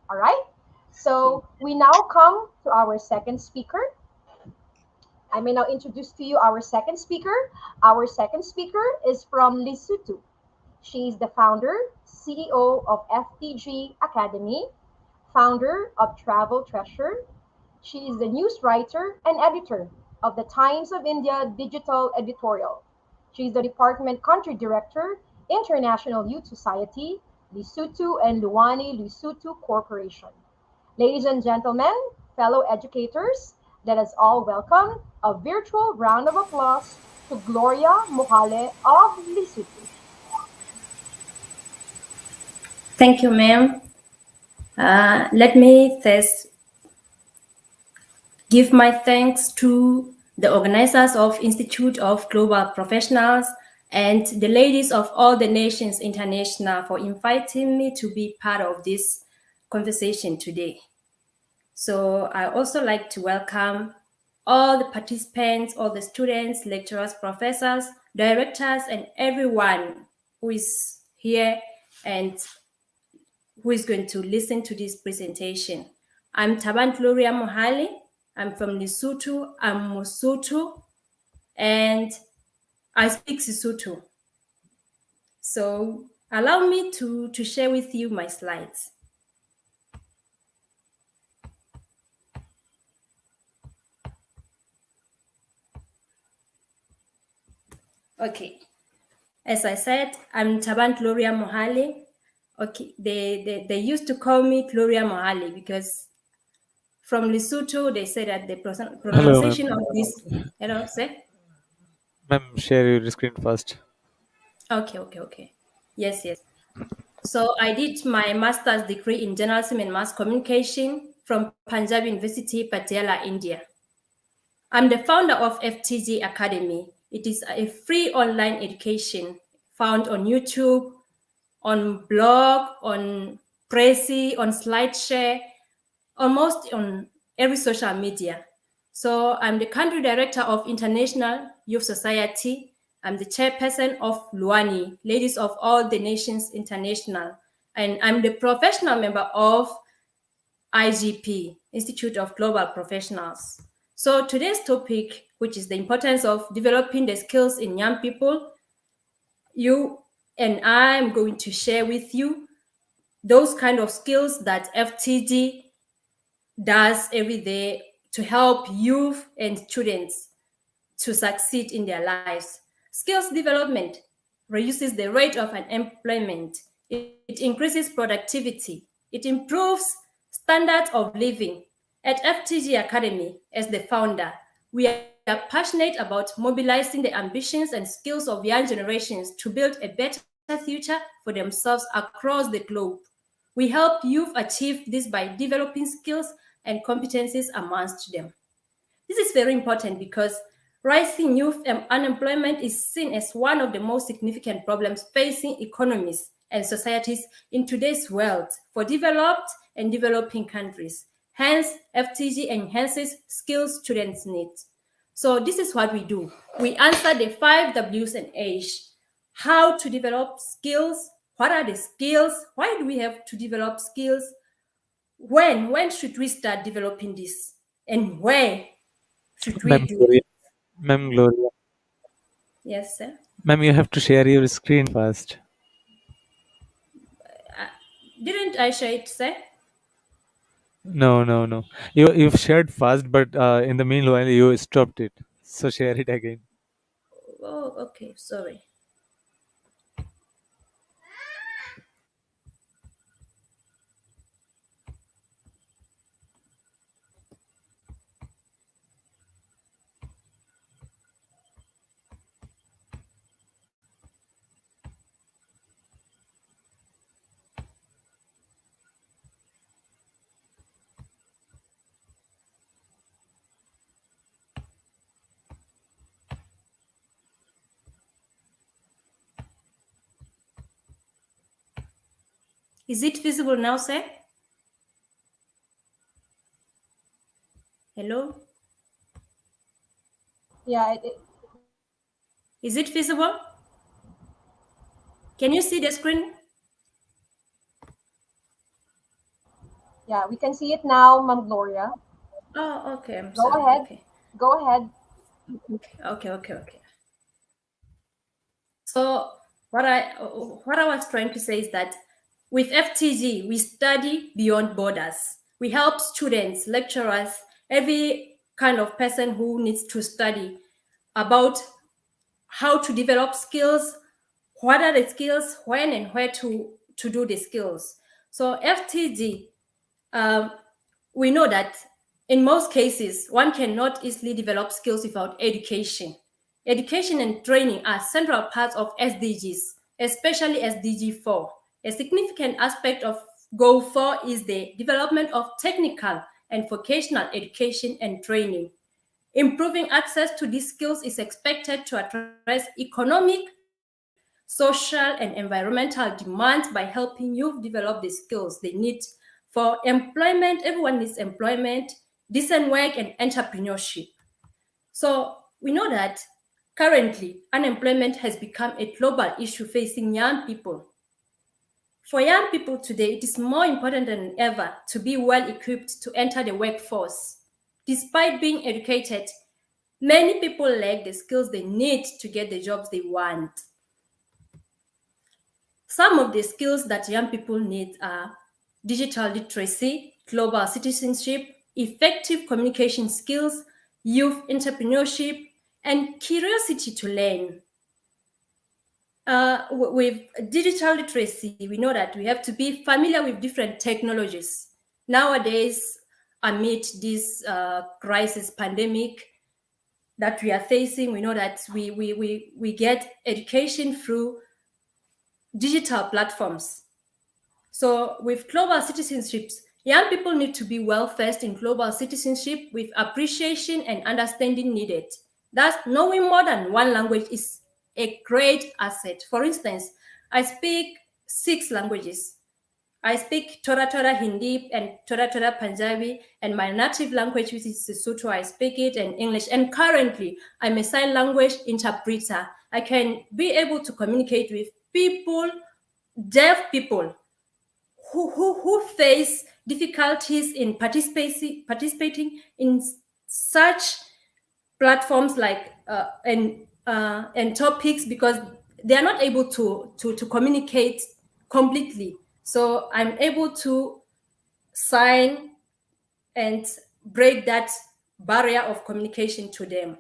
All right. So we now come to our second speaker. I may now introduce to you our second speaker. Our second speaker is from Lesotho. She is the founder, CEO of FTG Academy, founder of Travel Treasure. She is the news writer and editor of the Times of India Digital Editorial. She is the department country director, International Youth Society, Lesotho and Luwani Lesotho Corporation. Ladies and gentlemen, fellow educators, let us all welcome a virtual round of applause to Gloria Mohale of Lesotho. Thank you, ma'am. Let me first give my thanks to the organizers of Institute of Global Professionals and the ladies of all the nations international for inviting me to be part of this conversation today. So I also like to welcome all the participants, all the students, lecturers, professors, directors, and everyone who is here and who is going to listen to this presentation. I'm Taban Gloria Mohali. I'm from Lesotho. I'm Mosotho, and I speak Sesotho. So allow me to share with you my slides. Okay. As I said, I'm Taban Gloria Mohali. Okay, they used to call me Gloria Mohali because from Lesotho they said that the Hello, pronunciation of ma'am. this. Hello, say. Ma'am, share your screen first. Okay. Yes. So I did my master's degree in journalism and mass communication from Punjab University, Patiala, India. I'm the founder of FTG Academy. It is a free online education found on YouTube, on blog, on Prezi, on SlideShare, almost on every social media. So I'm the country director of International Youth Society. I'm the chairperson of Luwani, Ladies of All the Nations International. And I'm the professional member of IGP, Institute of Global Professionals. So today's topic, which is the importance of developing the skills in young people, you and I am going to share with you those kind of skills that FTG does every day to help youth and students to succeed in their lives. Skills development reduces the rate of unemployment. It increases productivity. It improves standards of living. At FTG Academy, as the founder, we are passionate about mobilizing the ambitions and skills of young generations to build a better future for themselves across the globe. We help youth achieve this by developing skills and competencies amongst them. This is very important because rising youth unemployment is seen as one of the most significant problems facing economies and societies in today's world for developed and developing countries. Hence, FTG enhances skills students need. So this is what we do. We answer the 5 W's and H. How to develop skills? What are the skills? Why do we have to develop skills? When should we start developing this? And where should we Ma'am do Gloria. it? Ma'am Gloria. Yes, sir. Ma'am, you have to share your screen first. Didn't I share it, sir? No. You've shared fast, but in the meanwhile you stopped it. So share it again. Oh, okay. Sorry. Is it visible now, sir? Hello? Yeah, Is it visible? Can you see the screen? yeah, we can see it now, Ma'am Gloria. Oh, okay. I'm Go sorry. ahead. Okay. Go ahead. Okay. So what I was trying to say is that with FTG, we study beyond borders. We help students, lecturers, every kind of person who needs to study about how to develop skills, what are the skills, when and where to do the skills. So FTG, we know that in most cases, one cannot easily develop skills without education. Education and training are central parts of SDGs, especially SDG 4. A significant aspect of Goal 4 is the development of technical and vocational education and training. Improving access to these skills is expected to address economic, social, and environmental demands by helping youth develop the skills they need for employment. Everyone needs employment, decent work, and entrepreneurship. So we know that currently unemployment has become a global issue facing young people. For young people today, it is more important than ever to be well equipped to enter the workforce. Despite being educated, many people lack the skills they need to get the jobs they want. Some of the skills that young people need are digital literacy, global citizenship, effective communication skills, youth entrepreneurship, and curiosity to learn. With digital literacy, we know that we have to be familiar with different technologies. Nowadays, amid this crisis pandemic that we are facing, we know that we get education through digital platforms. So with global citizenships, young people need to be well versed in global citizenship with appreciation and understanding needed. Thus, knowing more than one language is a great asset. For instance, I speak 6 languages. I speak Tora Hindi and Tora Punjabi, and my native language, which is Sesotho, I speak it, and English. And currently, I'm a sign language interpreter. I can be able to communicate with people, deaf people, who face difficulties in participating in such platforms like and topics because they are not able to communicate completely. So I'm able to sign and break that barrier of communication to them.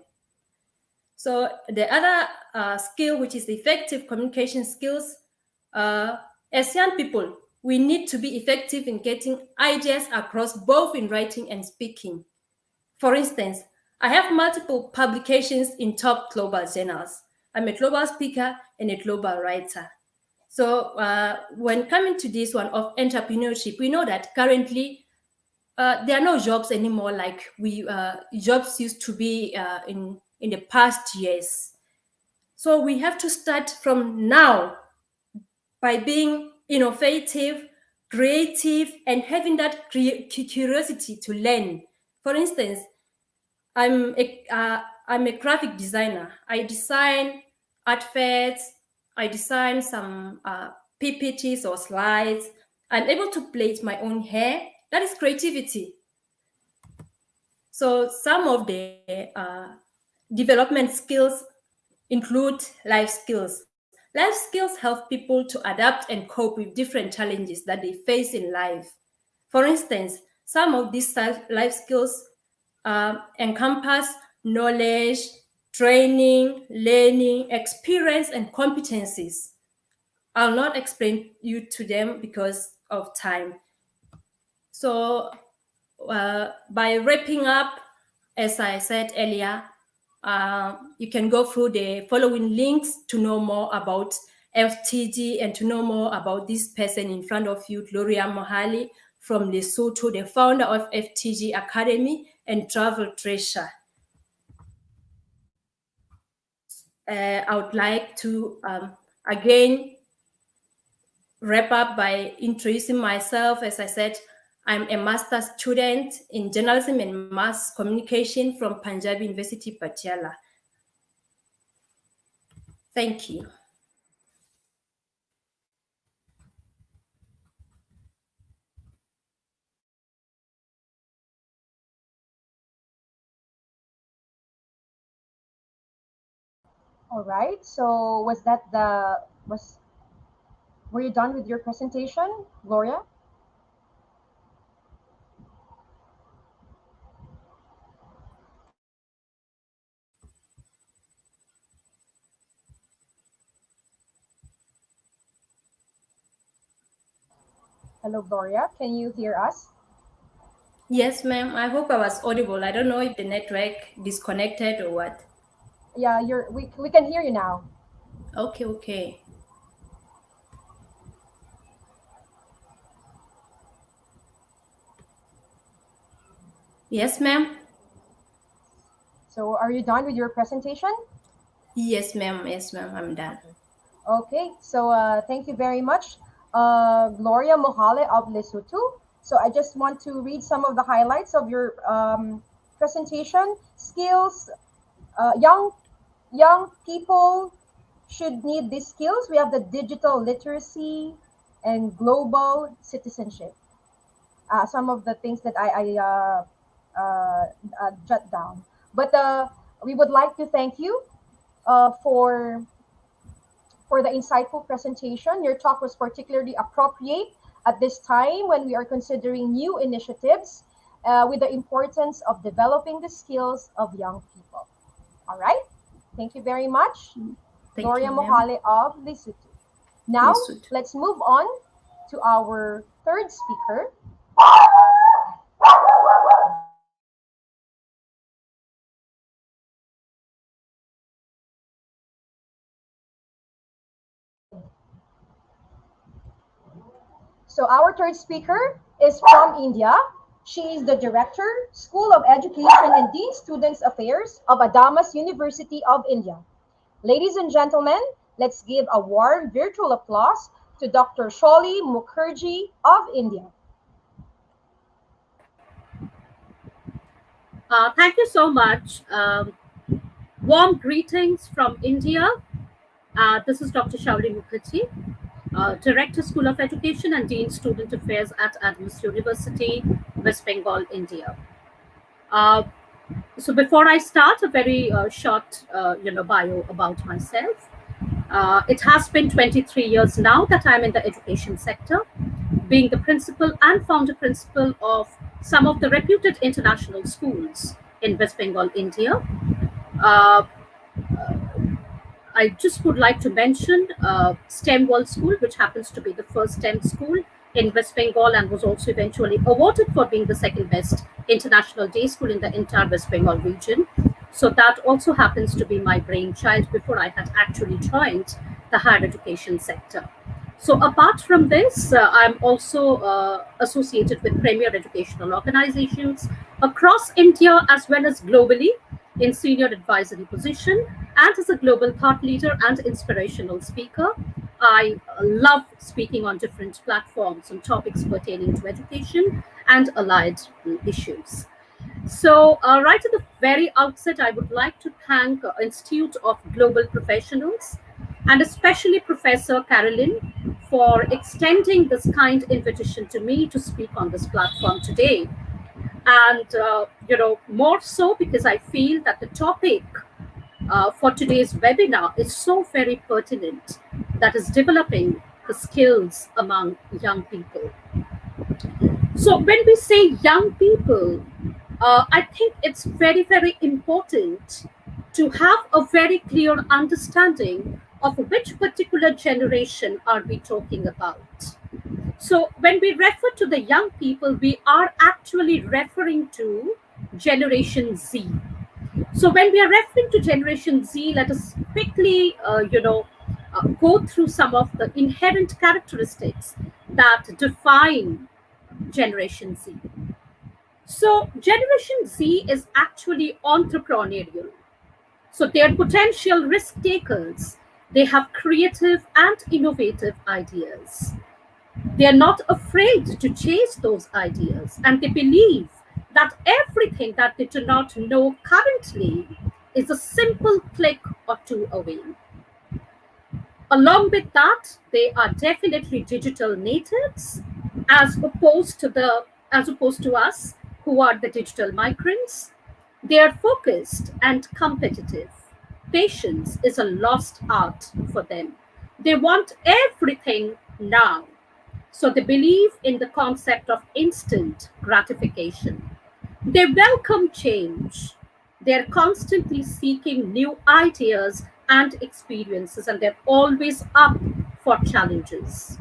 So the other skill, which is effective communication skills, as young people, we need to be effective in getting ideas across both in writing and speaking. For instance, I have multiple publications in top global journals. I'm a global speaker and a global writer. So when coming to this one of entrepreneurship, we know that currently there are no jobs anymore like jobs used to be in the past years. So we have to start from now by being innovative, creative, and having that curiosity to learn. For instance, I'm a graphic designer. I design adverts. I design some PPTs or slides. I'm able to plait my own hair. That is creativity. So some of the development skills include life skills. Life skills help people to adapt and cope with different challenges that they face in life. For instance, some of these life skills encompass knowledge, training, learning, experience, and competencies. I'll not explain you to them because of time. So by wrapping up, as I said earlier, you can go through the following links to know more about FTG and to know more about this person in front of you, Gloria Mohali from Lesotho, the founder of FTG Academy and Travel Treasure. I would like to again wrap up by introducing myself. As I said, I'm a master's student in journalism and mass communication from Punjab University, Patiala. Thank you. All right. So were you done with your presentation, Gloria? Hello, Gloria. Can you hear us? Yes, ma'am. I hope I was audible. I don't know if the network disconnected or what. Yeah, we can hear you now. Okay, okay. Yes, ma'am. So are you done with your presentation? Yes, ma'am. Yes, ma'am. I'm done. Okay, so thank you very much, Gloria Mohale of Lesotho. So I just want to read some of the highlights of your presentation. Skills, young people should need these skills. We have the digital literacy and global citizenship. Some of the things that I jot down. But we would like to thank you for the insightful presentation. Your talk was particularly appropriate at this time when we are considering new initiatives with the importance of developing the skills of young people. All right. Thank you very much, Thank Gloria you, ma'am. Mohale of Lesotho. Now, Lesotho. let's move on to our third speaker. So our third speaker is from India. She is the Director, School of Education and Dean Students Affairs of Adamas University of India. Ladies and gentlemen, let's give a warm virtual applause to Dr. Sholi Mukherjee of India. Thank you so much. Warm greetings from India. This is Dr. Shauli Mukherjee, Director, School of Education and Dean Student Affairs at Adams University, West Bengal, India. So before I start, a very short, bio about myself. It has been 23 years now that I'm in the education sector, being the principal and founder principal of some of the reputed international schools in West Bengal, India. Uh, I just would like to mention STEM World School, which happens to be the first STEM school in West Bengal and was also eventually awarded for being the second best international day school in the entire West Bengal region. So that also happens to be my brainchild before I had actually joined the higher education sector. So apart from this, I'm also associated with premier educational organizations across India as well as globally in senior advisory position and as a global thought leader and inspirational speaker. I love speaking on different platforms on topics pertaining to education and allied issues. So, right at the very outset, I would like to thank Institute of Global Professionals and especially Professor Carolyn for extending this kind invitation to me to speak on this platform today. And, more so because I feel that the topic for today's webinar is so very pertinent, that is developing the skills among young people. So when we say young people, I think it's very, very important to have a very clear understanding of which particular generation are we talking about. So when we refer to the young people, we are actually referring to Generation Z. So when we are referring to Generation Z, let us quickly, go through some of the inherent characteristics that define Generation Z. So Generation Z is actually entrepreneurial. So they're potential risk takers. They have creative and innovative ideas. They're not afraid to chase those ideas, and they believe that everything that they do not know currently is a simple click or two away. Along with that, they are definitely digital natives, as opposed to us, who are the digital migrants. They are focused and competitive. Patience is a lost art for them. They want everything now. So they believe in the concept of instant gratification. They welcome change. They're constantly seeking new ideas and experiences, and they're always up for challenges.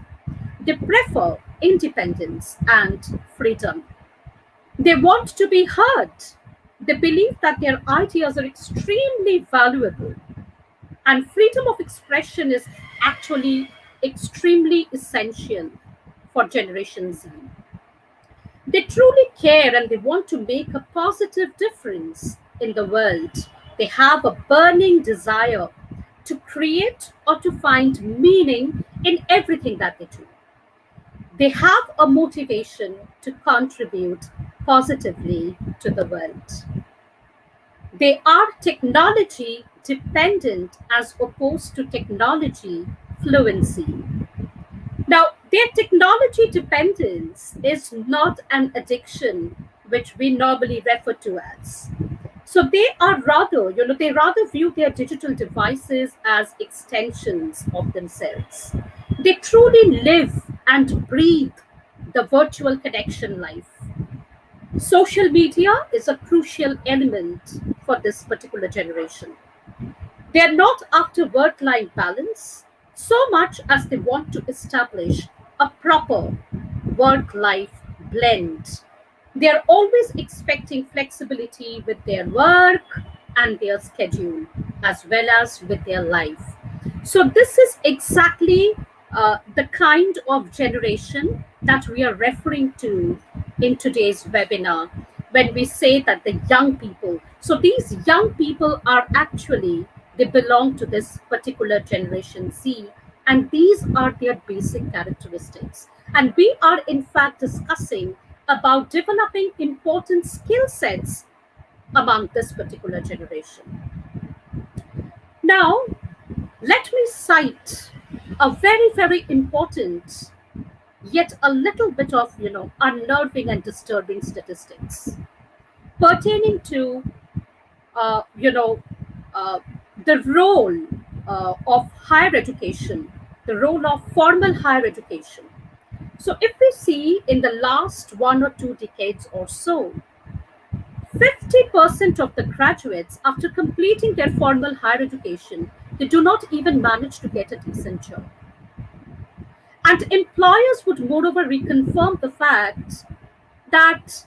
They prefer independence and freedom. They want to be heard. They believe that their ideas are extremely valuable, and freedom of expression is actually extremely essential for Generation Z. They truly care and they want to make a positive difference in the world. They have a burning desire to create or to find meaning in everything that they do. They have a motivation to contribute positively to the world. They are technology dependent as opposed to technology fluency. Now, their technology dependence is not an addiction, which we normally refer to as. So they rather view their digital devices as extensions of themselves. They truly live and breathe the virtual connection life. Social media is a crucial element for this particular generation. They are not after work life balance so much as they want to establish a proper work life blend. They are always expecting flexibility with their work and their schedule, as well as with their life. So, this is exactly the kind of generation that we are referring to in today's webinar when we say that the young people. So, these young people are actually, they belong to this particular Generation Z, and these are their basic characteristics. And we are, in fact, discussing about developing important skill sets among this particular generation. Now, let me cite a very, very important, yet a little bit of, unnerving and disturbing statistics pertaining to, uh, you know, uh, the role of higher education, the role of formal higher education. So, if we see in the last 1 or 2 decades or so, 50% of the graduates, after completing their formal higher education, they do not even manage to get a decent job. And employers would moreover reconfirm the fact that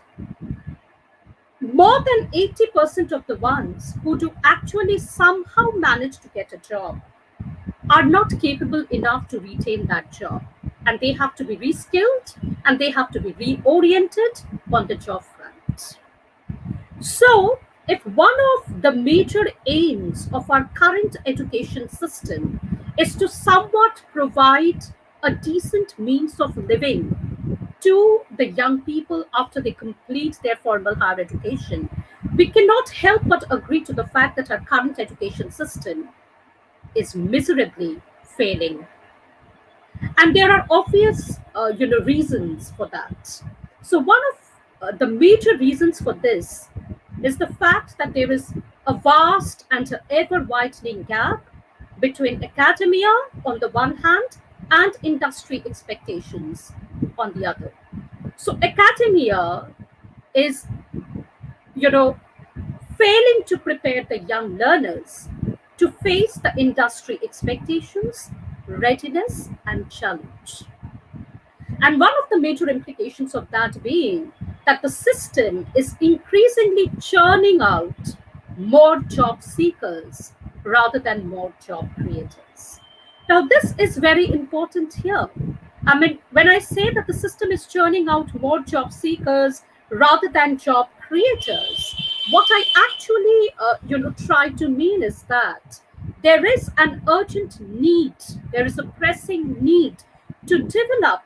more than 80% of the ones who do actually somehow manage to get a job are not capable enough to retain that job. And they have to be reskilled and they have to be reoriented on the job front. So, if one of the major aims of our current education system is to somewhat provide a decent means of living to the young people after they complete their formal higher education, we cannot help but agree to the fact that our current education system is miserably failing. And there are obvious reasons for that. So one of the major reasons for this is the fact that there is a vast and ever widening gap between academia on the one hand and industry expectations on the other. So academia is, you know, failing to prepare the young learners to face the industry expectations, readiness, and challenge. And one of the major implications of that being that the system is increasingly churning out more job seekers rather than more job creators. Now, this is very important here. I mean, when I say that the system is churning out more job seekers rather than job creators, what I actually, try to mean is that there is an urgent need, there is a pressing need to develop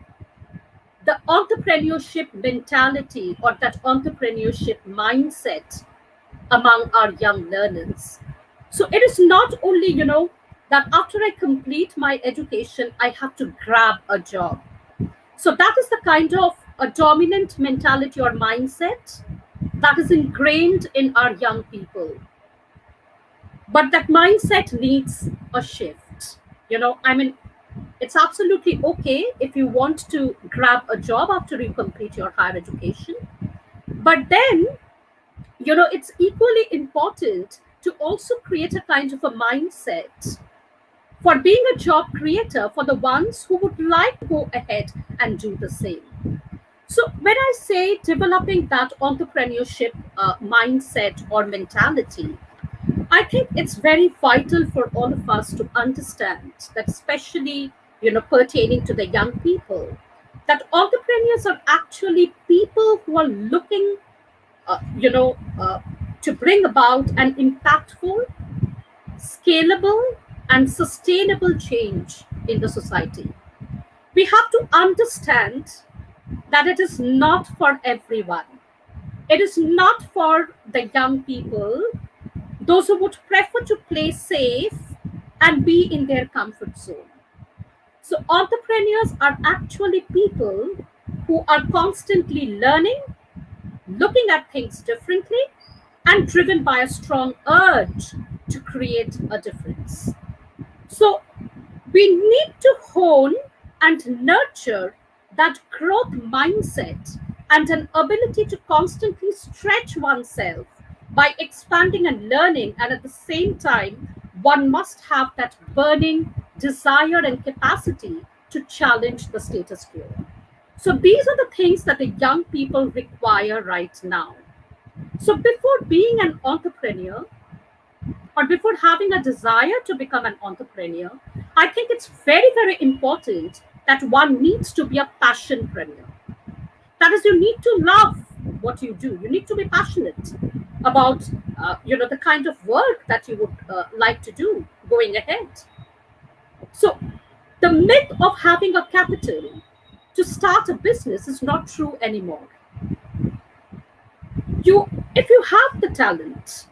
the entrepreneurship mentality or that entrepreneurship mindset among our young learners. So it is not only, that after I complete my education, I have to grab a job. So that is the kind of a dominant mentality or mindset that is ingrained in our young people. But that mindset needs a shift. I mean, it's absolutely okay if you want to grab a job after you complete your higher education. But then, it's equally important to also create a kind of a mindset for being a job creator for the ones who would like to go ahead and do the same. So, when I say developing that entrepreneurship mindset or mentality, I think it's very vital for all of us to understand that, especially pertaining to the young people, that entrepreneurs are actually people who are looking, uh, you know, uh, to bring about an impactful, scalable, and sustainable change in the society. We have to understand that it is not for everyone. It is not for the young people, those who would prefer to play safe and be in their comfort zone. So, entrepreneurs are actually people who are constantly learning, looking at things differently, and driven by a strong urge to create a difference. So, we need to hone and nurture that growth mindset and an ability to constantly stretch oneself by expanding and learning. And at the same time, one must have that burning desire and capacity to challenge the status quo. So, these are the things that the young people require right now. So, before being an entrepreneur, or before having a desire to become an entrepreneur, I think it's very, very important that one needs to be a passionpreneur. That is, you need to love what you do. You need to be passionate about, the kind of work that you would like to do going ahead. So, the myth of having a capital to start a business is not true anymore. If you have the talent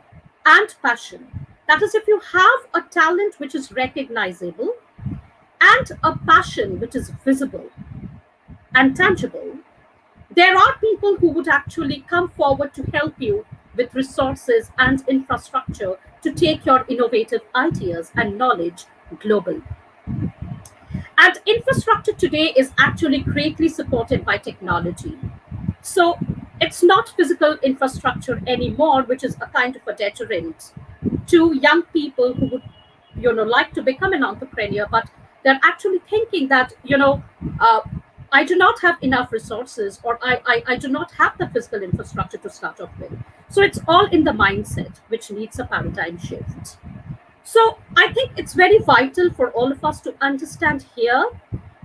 and passion, that is, if you have a talent which is recognizable and a passion which is visible and tangible, there are people who would actually come forward to help you with resources and infrastructure to take your innovative ideas and knowledge global. And infrastructure today is actually greatly supported by technology. So it's not physical infrastructure anymore, which is a kind of a deterrent to young people who would, like to become an entrepreneur, but They're actually thinking that, uh, I do not have enough resources, or I do not have the physical infrastructure to start off with. So it's all in the mindset, which needs a paradigm shift. So I think it's very vital for all of us to understand here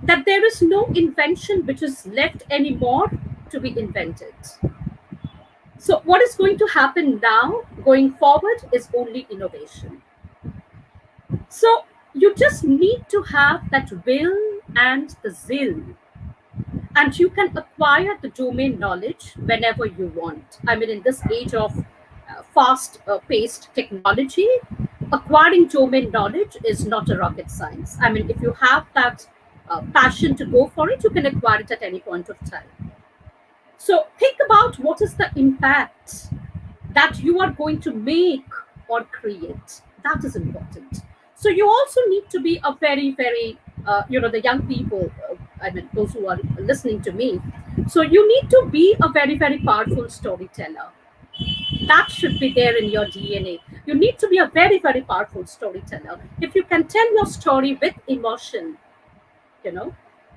that there is no invention which is left anymore to be invented. So what is going to happen now going forward is only innovation. So you just need to have that will and the zeal, and you can acquire the domain knowledge whenever you want. I mean, in this age of fast paced technology, acquiring domain knowledge is not a rocket science. I mean, if you have that passion to go for it, you can acquire it at any point of time. So think about what is the impact that you are going to make or create. That is important. So you also need to be a very, very, the young people, I mean, those who are listening to me. So you need to be a very, very powerful storyteller. That should be there in your DNA. You need to be a very, very powerful storyteller. If you can tell your story with emotion, you know,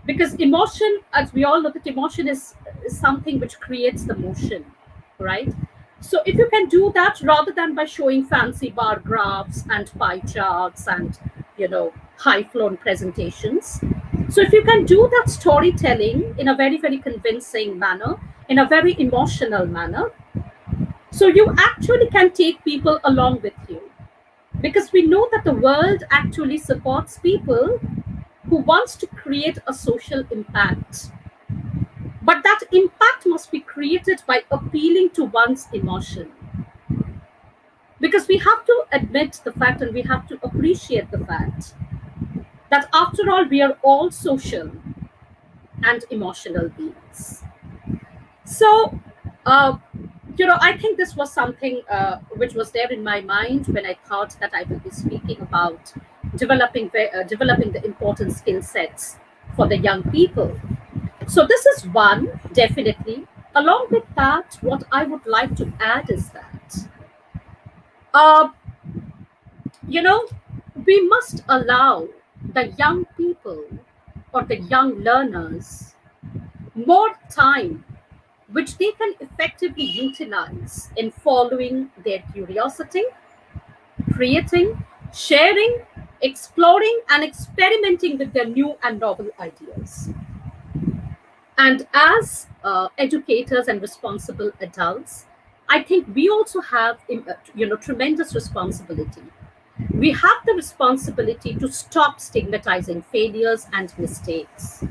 because emotion, as we all know, that emotion is something which creates the motion, right? So if you can do that rather than by showing fancy bar graphs and pie charts and, high flown presentations. So if you can do that storytelling in a very, very convincing manner, in a very emotional manner, so you actually can take people along with you, because we know that the world actually supports people who wants to create a social impact. But that impact must be created by appealing to one's emotion. Because we have to admit the fact, and we have to appreciate the fact that after all, we are all social and emotional beings. So, I think this was something which was there in my mind when I thought that I will be speaking about developing the important skill sets for the young people. So this is one, definitely. Along with that, what I would like to add is that, uh, you know, we must allow the young people or the young learners more time which they can effectively utilize in following their curiosity, creating, sharing, exploring, and experimenting with their new and novel ideas. And as educators and responsible adults, I think we also have, tremendous responsibility. We have the responsibility to stop stigmatizing failures and mistakes.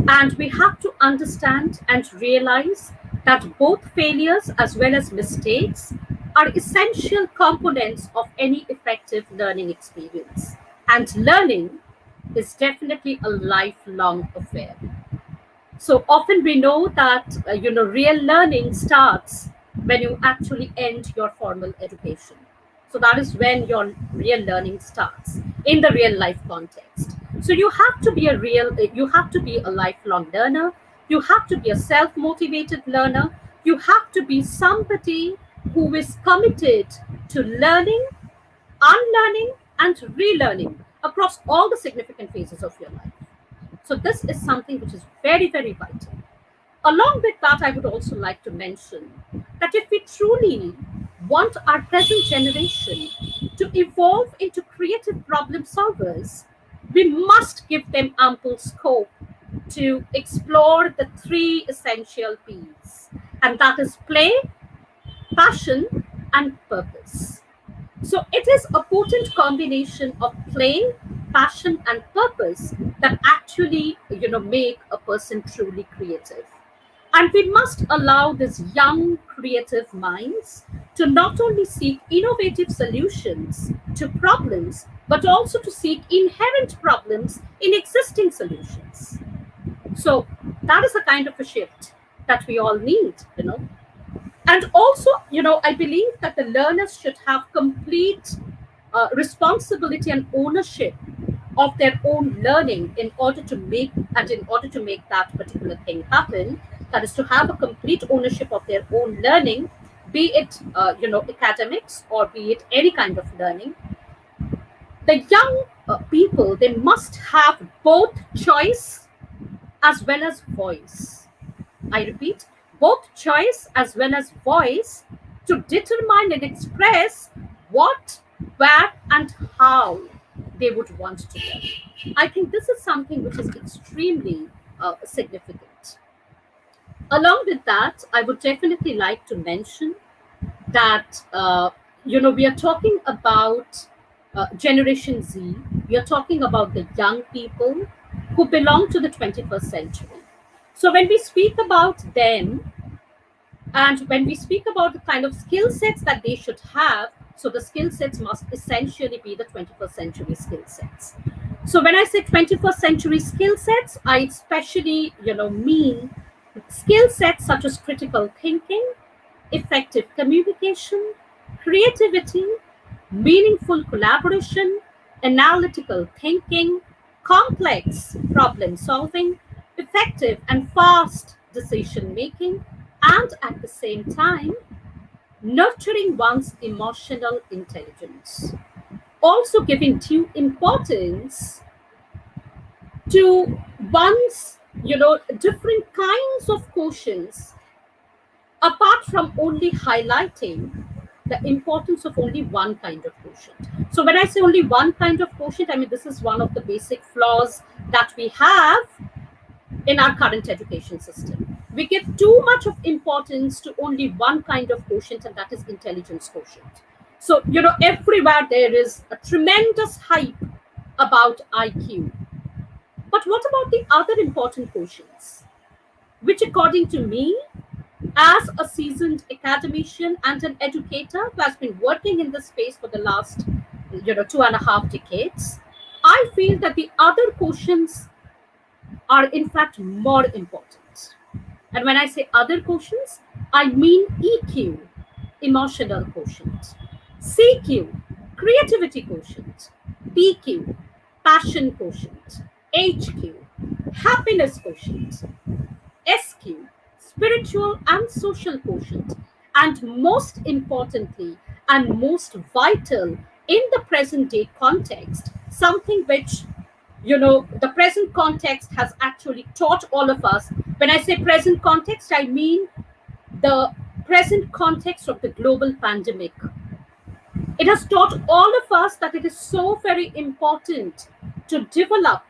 And we have to understand and realize that both failures as well as mistakes are essential components of any effective learning experience. And learning is definitely a lifelong affair. So often we know that real learning starts when you actually end your formal education. So that is when your real learning starts in the real life context. So you have to be a lifelong learner. You have to be a self-motivated learner. You have to be somebody who is committed to learning, unlearning, and relearning across all the significant phases of your life. So this is something which is very, very vital. Along with that, I would also like to mention that if we truly want our present generation to evolve into creative problem solvers, we must give them ample scope to explore the three essential P's, and that is play, passion, and purpose. So it is a potent combination of play, passion, and purpose that actually, make a person truly creative. And we must allow these young creative minds to not only seek innovative solutions to problems, but also to seek inherent problems in existing solutions. So that is a kind of a shift that we all need. And also, I believe that the learners should have complete responsibility and ownership of their own learning in order to make that particular thing happen. That is to have a complete ownership of their own learning, be it academics or be it any kind of learning. The young people, they must have both choice as well as voice. I repeat, both choice as well as voice to determine and express what, where, and how they would want to live. I think this is something which is extremely significant. Along with that, I would definitely like to mention that we are talking about Generation Z. We are talking about the young people who belong to the 21st century. So when we speak about them, and when we speak about the kind of skill sets that they should have, so the skill sets must essentially be the 21st century skill sets. So when I say 21st century skill sets, I especially mean skill sets such as critical thinking, effective communication, creativity, meaningful collaboration, analytical thinking, complex problem solving, effective and fast decision making, and at the same time, nurturing one's emotional intelligence. Also, giving due importance to one's, different kinds of quotients, apart from only highlighting the importance of only one kind of quotient. So when I say only one kind of quotient, I mean this is one of the basic flaws that we have in our current education system. We give too much of importance to only one kind of quotient, and that is intelligence quotient. So, everywhere there is a tremendous hype about IQ. But what about the other important quotients, which, according to me, as a seasoned academician and an educator who has been working in this space for the last 2.5 decades, I feel that the other quotients are in fact more important. And when I say other quotients, I mean EQ, emotional quotient, CQ, creativity quotient, PQ, passion quotient, HQ, happiness quotient, SQ, spiritual and social quotient, and most importantly and most vital in the present day context, something which the present context has actually taught all of us. When I say present context, I mean the present context of the global pandemic. It has taught all of us that it is so very important to develop,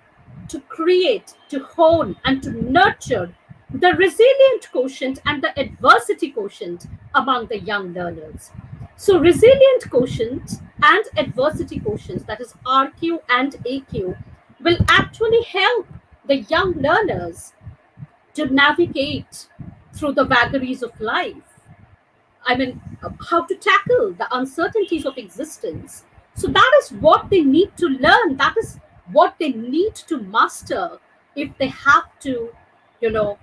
to create, to hone, and to nurture the resilient quotient and the adversity quotient among the young learners. So, resilient quotient and adversity quotients, that is RQ and AQ, will actually help the young learners to navigate through the vagaries of life. I mean, how to tackle the uncertainties of existence. So that is what they need to learn. That is what they need to master if they have to, you know,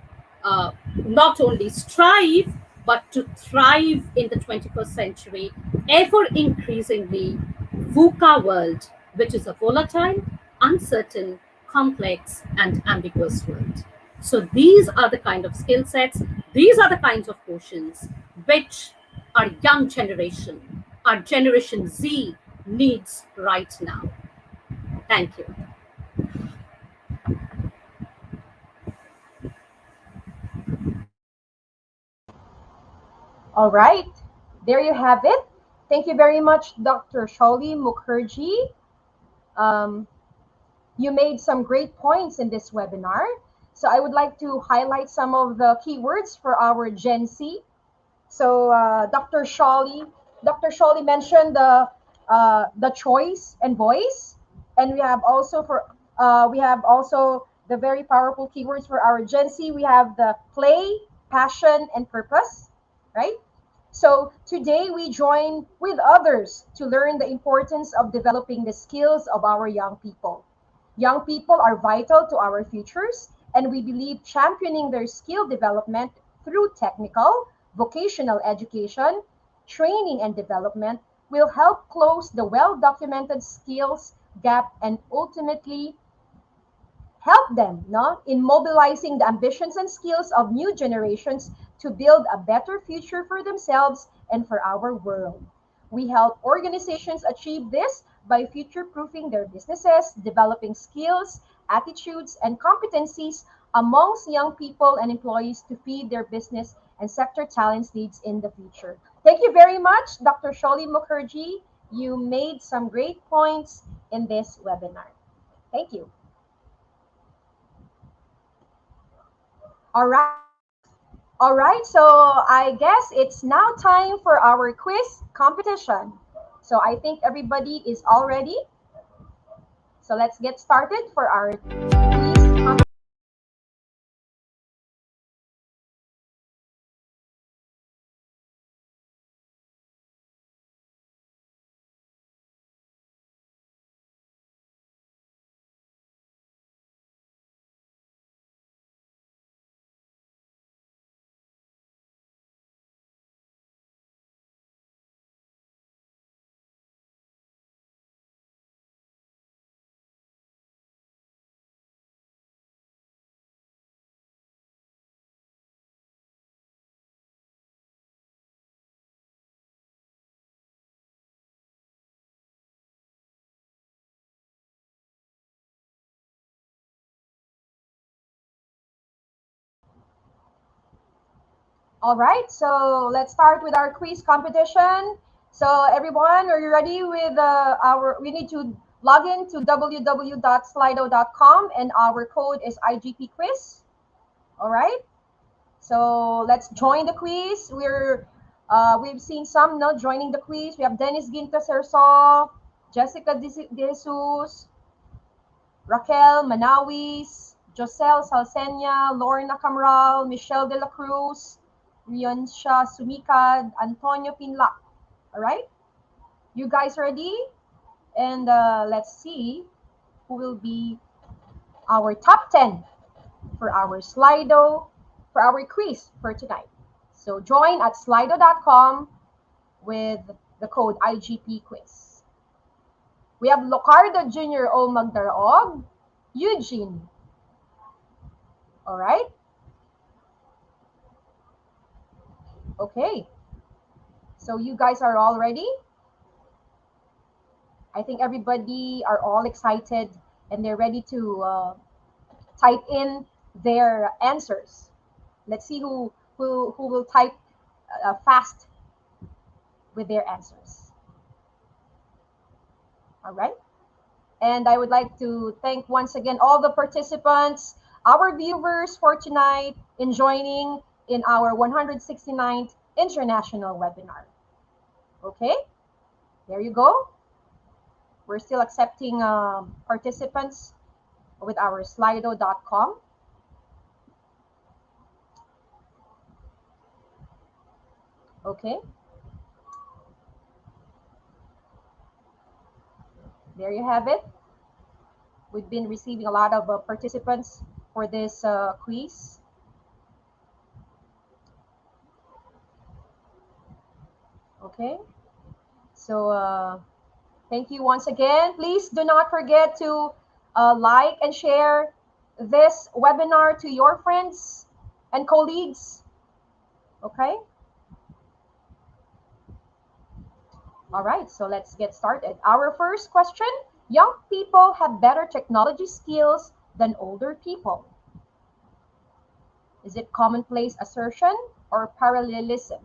not only strive, but to thrive in the 21st century, ever increasingly VUCA world, which is a volatile, uncertain, complex, and ambiguous world. So these are the kind of skill sets, these are the kinds of quotients which our young generation, our Generation Z needs right now. Thank you. All right, there you have it. Thank you very much, Dr. Sholi Mukherjee. Um, you made some great points in this webinar. So I would like to highlight some of the keywords for our Gen Z. So Dr. Shawley mentioned the choice and voice, and we have also the very powerful keywords for our Gen Z. We have the play, passion, and purpose, right? So today we join with others to learn the importance of developing the skills of our young people. Young people are vital to our futures, and we believe championing their skill development through technical, vocational education, training, and development will help close the well documented skills gap and ultimately help them in mobilizing the ambitions and skills of new generations to build a better future for themselves and for our world. We help organizations achieve this by future-proofing their businesses, developing skills, attitudes, and competencies amongst young people and employees to feed their business and sector talents needs in the future. Thank you very much, Dr. Sholi Mukherjee. You made some great points in this webinar. Thank you. All right. All right, so I guess it's now time for our quiz competition. So I think everybody is all ready. So let's get started for our quiz competition. All right, so let's start with our quiz competition. So everyone, are you ready with we need to log in to www.slido.com and our code is IGP quiz. All right, so let's join the quiz. We've seen some now joining the quiz. We have Dennis Ginta Serso, Jessica De Jesus, Raquel Manawis, Josel Salsenia, Lorna Camral, Michelle De La Cruz, Rionsha Sumikad, Antonio Pinlac. All right, you guys ready? And let's see who will be our top 10 for our Slido, for our quiz for tonight. So join at slido.com with the code IGP quiz. We have Locardo Jr. O Magdaraog, Eugene. All right. Okay. So you guys are all ready? I think everybody are all excited and they're ready to type in their answers. Let's see who will type fast with their answers. All right. And I would like to thank once again all the participants, our viewers for tonight in joining in our 169th international webinar. Okay, there you go. We're still accepting participants with our slido.com. Okay. There you have it. We've been receiving a lot of participants for this quiz. Okay. So thank you once again. Please do not forget to like and share this webinar to your friends and colleagues. Okay. All right, so let's get started. Our first question, young people have better technology skills than older people. Is it commonplace assertion or parallelism?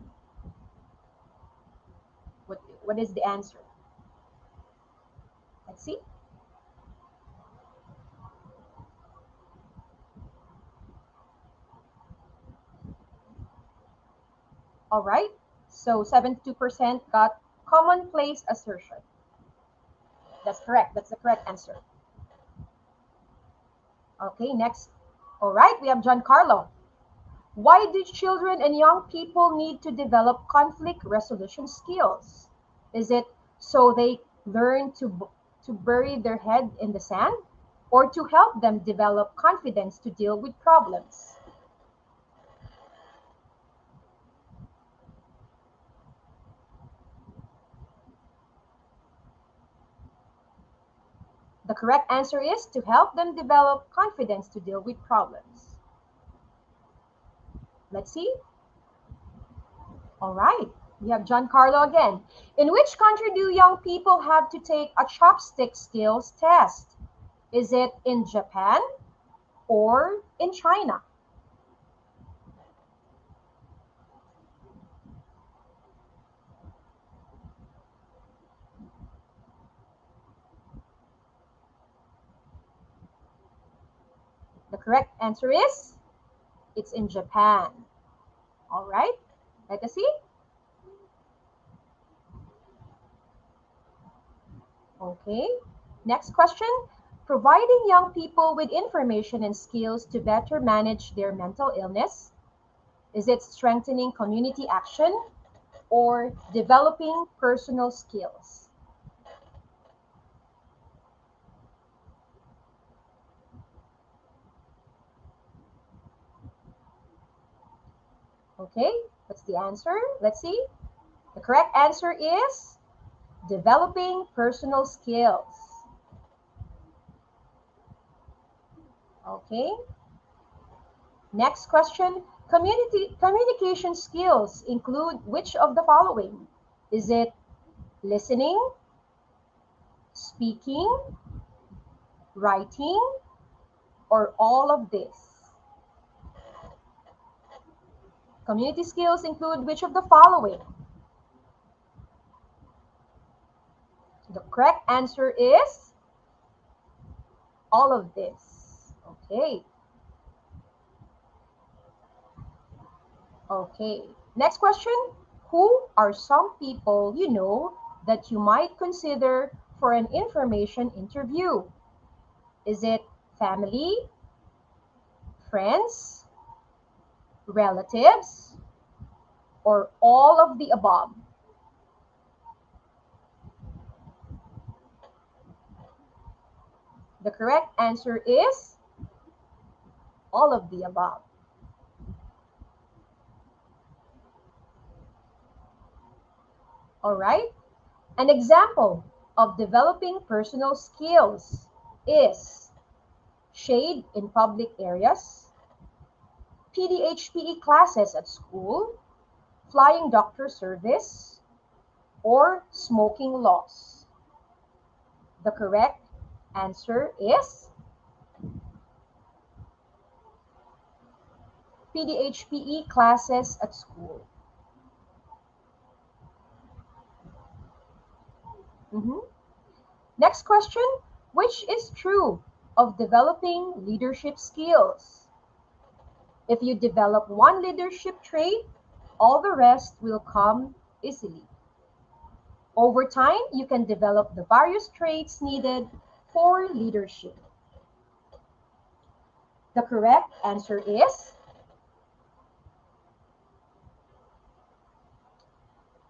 What is the answer? Let's see. All right, so 72% got commonplace assertion. That's correct. That's the correct answer. Okay, next. All right, we have Giancarlo. Why do children and young people need to develop conflict resolution skills? Is it so they learn to bury their head in the sand or to help them develop confidence to deal with problems? The correct answer is to help them develop confidence to deal with problems. Let's see. All right. We have Giancarlo again. In which country do young people have to take a chopstick skills test? Is it in Japan or in China? The correct answer is it's in Japan. All right, let us see. Okay, next question. Providing young people with information and skills to better manage their mental illness. Is it strengthening community action or developing personal skills? Okay, what's the answer? Let's see. The correct answer is developing personal skills. Okay, next question. Communication skills include which of the following? Is it listening, speaking, writing, or all of this? Community skills include which of the following? The correct answer is all of this. Okay. Okay. Next question. Who are some people you know that you might consider for an information interview? Is it family, friends, relatives, or all of the above? The correct answer is all of the above. All right. An example of developing personal skills is shade in public areas, PDHPE classes at school, flying doctor service, or smoking laws. The correct answer is PDHPE classes at school. Mhm. Next question, which is true of developing leadership skills? If you develop one leadership trait, all the rest will come easily. Over time, you can develop the various traits needed for leadership. The correct answer is,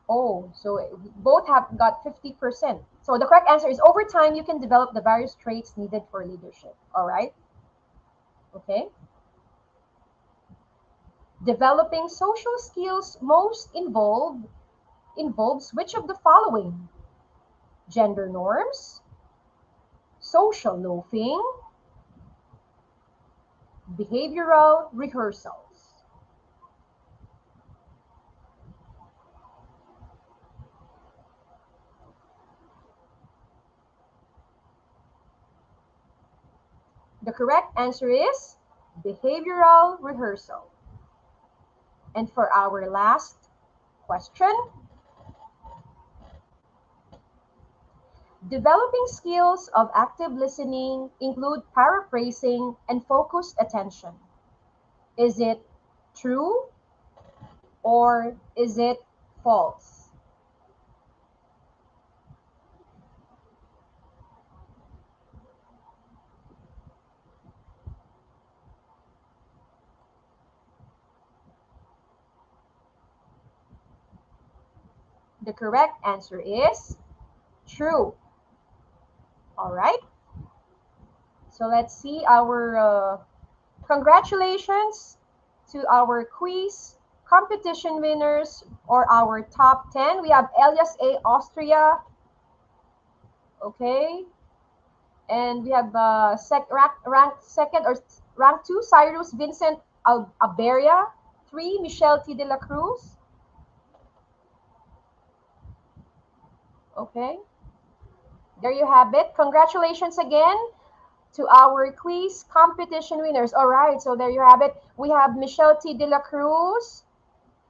oh, so both have got 50%. So the correct answer is over time, you can develop the various traits needed for leadership. All right? Okay. Developing social skills most involves which of the following? Gender norms, social loafing, behavioral rehearsals. The correct answer is behavioral rehearsal. And for our last question, developing skills of active listening include paraphrasing and focused attention. Is it true or is it false? The correct answer is true. All right. So let's see our congratulations to our quiz competition winners or our top 10. We have Elias A. Austria. Okay. And we have rank second or rank 2, Cyrus Vincent Aberia. 3, Michelle T. de la Cruz. Okay. There you have it. Congratulations again to our quiz competition winners. All right, so there you have it. We have Michelle T. De La Cruz,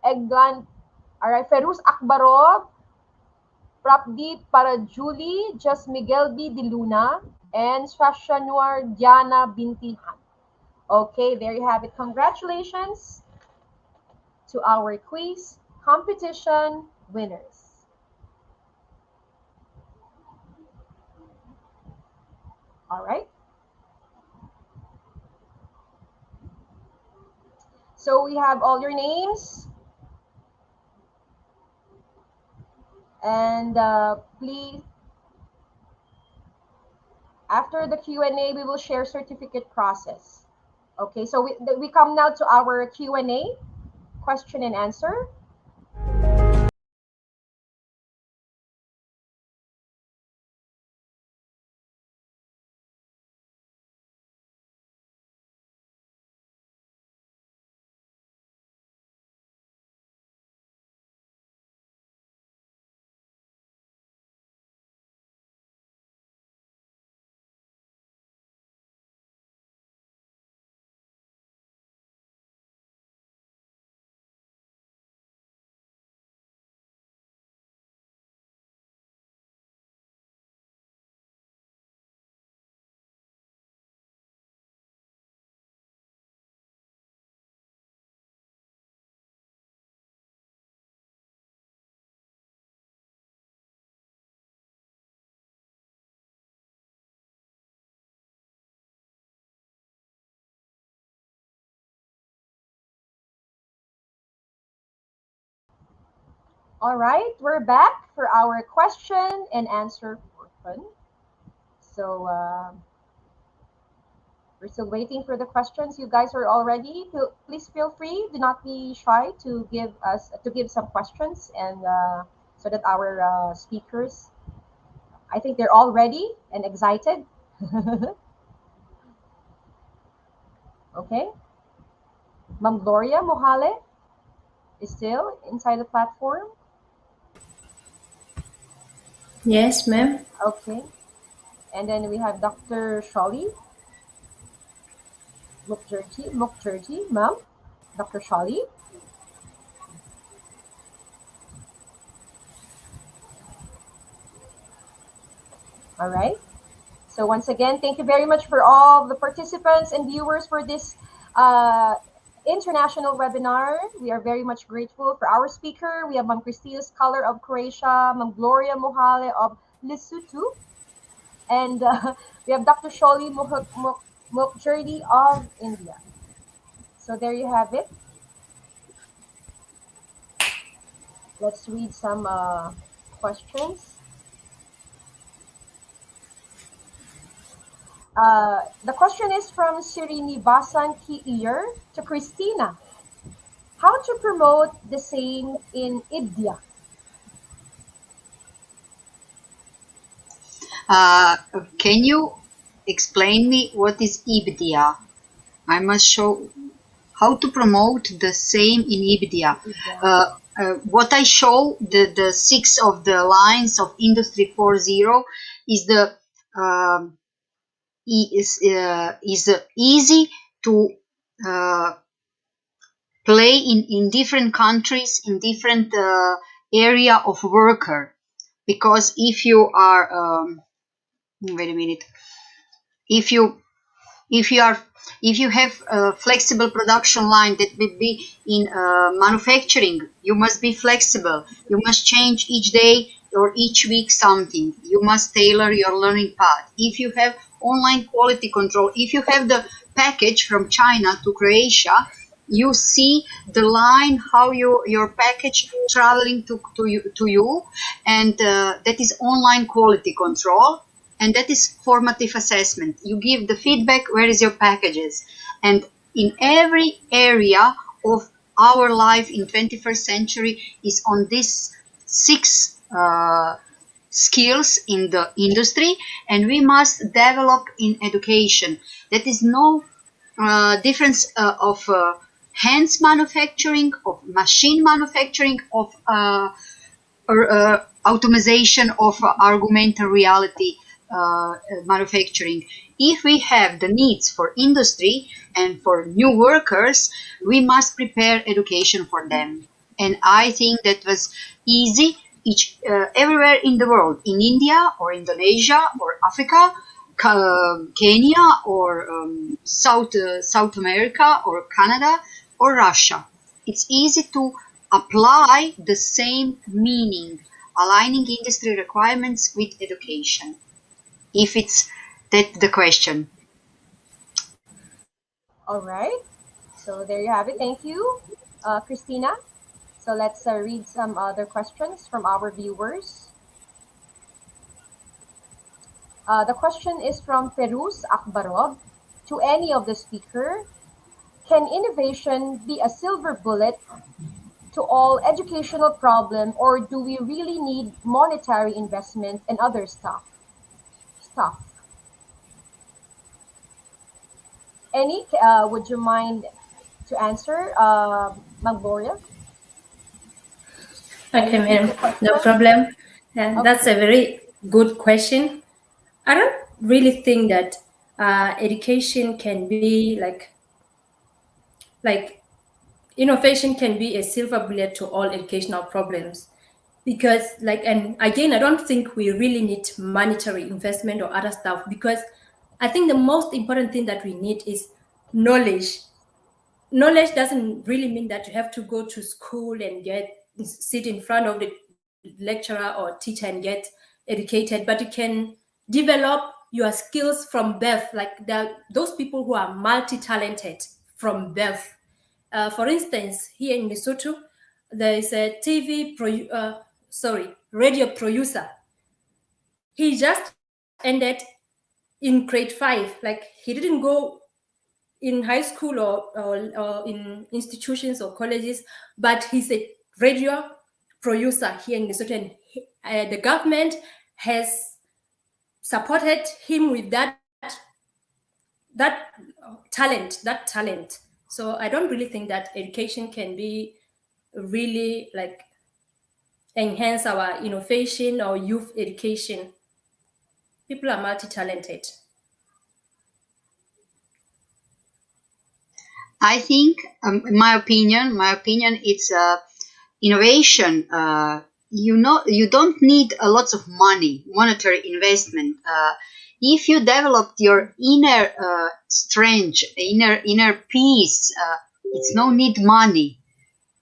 Eglan, all right, Feruz Akbarov, Prabdeep Parajuli, Just Miguel B. De Luna, and Shashanuar Diana Bintihan. Okay, there you have it. Congratulations to our quiz competition winners. All right. So we have all your names. And please, after the Q&A, we will share certificate process. Okay, so we come now to our Q&A, question and answer. All right, we're back for our question and answer portion. So we're still waiting for the questions. You guys are all ready. Please feel free. Do not be shy to give some questions, and so that our speakers, I think they're all ready and excited. Okay, Ma'am Gloria Mohale is still inside the platform. Yes, ma'am. Okay, and then we have Dr. Shali Mukherjee, ma'am. Dr. Shali. All right. So once again, thank you very much for all the participants and viewers for this uh, international webinar. We are very much grateful for our speaker. We have Ma'am Cristina Scholar of Croatia, Ma'am Gloria Mohale of Lesotho, and we have Dr. Sholi Mukherjee of India. So there you have it. Let's read some questions. The question is from Srinivasan Kiir to Christina. How to promote the same in India? Can you explain me what is IBDIA? I must show how to promote the same in IBDIA. What I show, the six of the lines of Industry 4.0 is the is easy to play in different countries, in different area of worker. Because if you are wait a minute, if you are if you have a flexible production line that will be in manufacturing, you must be flexible. You must change each day or each week something. You must tailor your learning path. If you have online quality control, if you have the package from China to Croatia, you see the line how your package traveling to you, and that is online quality control. And that is formative assessment. You give the feedback, where is your packages? And in every area of our life in 21st century is on these six skills in the industry, and we must develop in education. That is no difference of hands manufacturing, of machine manufacturing, of automation of augmented reality manufacturing. If we have the needs for industry and for new workers, we must prepare education for them. And I think that was easy everywhere in the world, in India or Indonesia or Africa, Kenya or South America or Canada or Russia. It's easy to apply the same meaning, aligning industry requirements with education. If it's that the question. All right. So there you have it. Thank you, Christina. So let's read some other questions from our viewers. The question is from Feruz Akbarov. To any of the speaker, can innovation be a silver bullet to all educational problem, or do we really need monetary investment and other stuff? Any, would you mind to answer, Magboria? Okay, ma'am. No problem. Okay. That's a very good question. I don't really think that education can be like innovation can be a silver bullet to all educational problems, because and again, I don't think we really need monetary investment or other stuff, because I think the most important thing that we need is knowledge. Knowledge doesn't really mean that you have to go to school and sit in front of the lecturer or teacher and get educated, but you can develop your skills from birth. Like those people who are multi-talented from birth. For instance, here in Lesotho, there is a radio producer. He just ended in grade 5. Like, he didn't go in high school or in institutions or colleges, but he's a radio producer here in Lesotho, and the government has supported him with that talent. So I don't really think that education can be really enhance our innovation or youth education. People are multi-talented. I think, in my opinion, it's innovation. You don't need a lot of monetary investment. If you developed your inner strength, inner peace, it's no need money.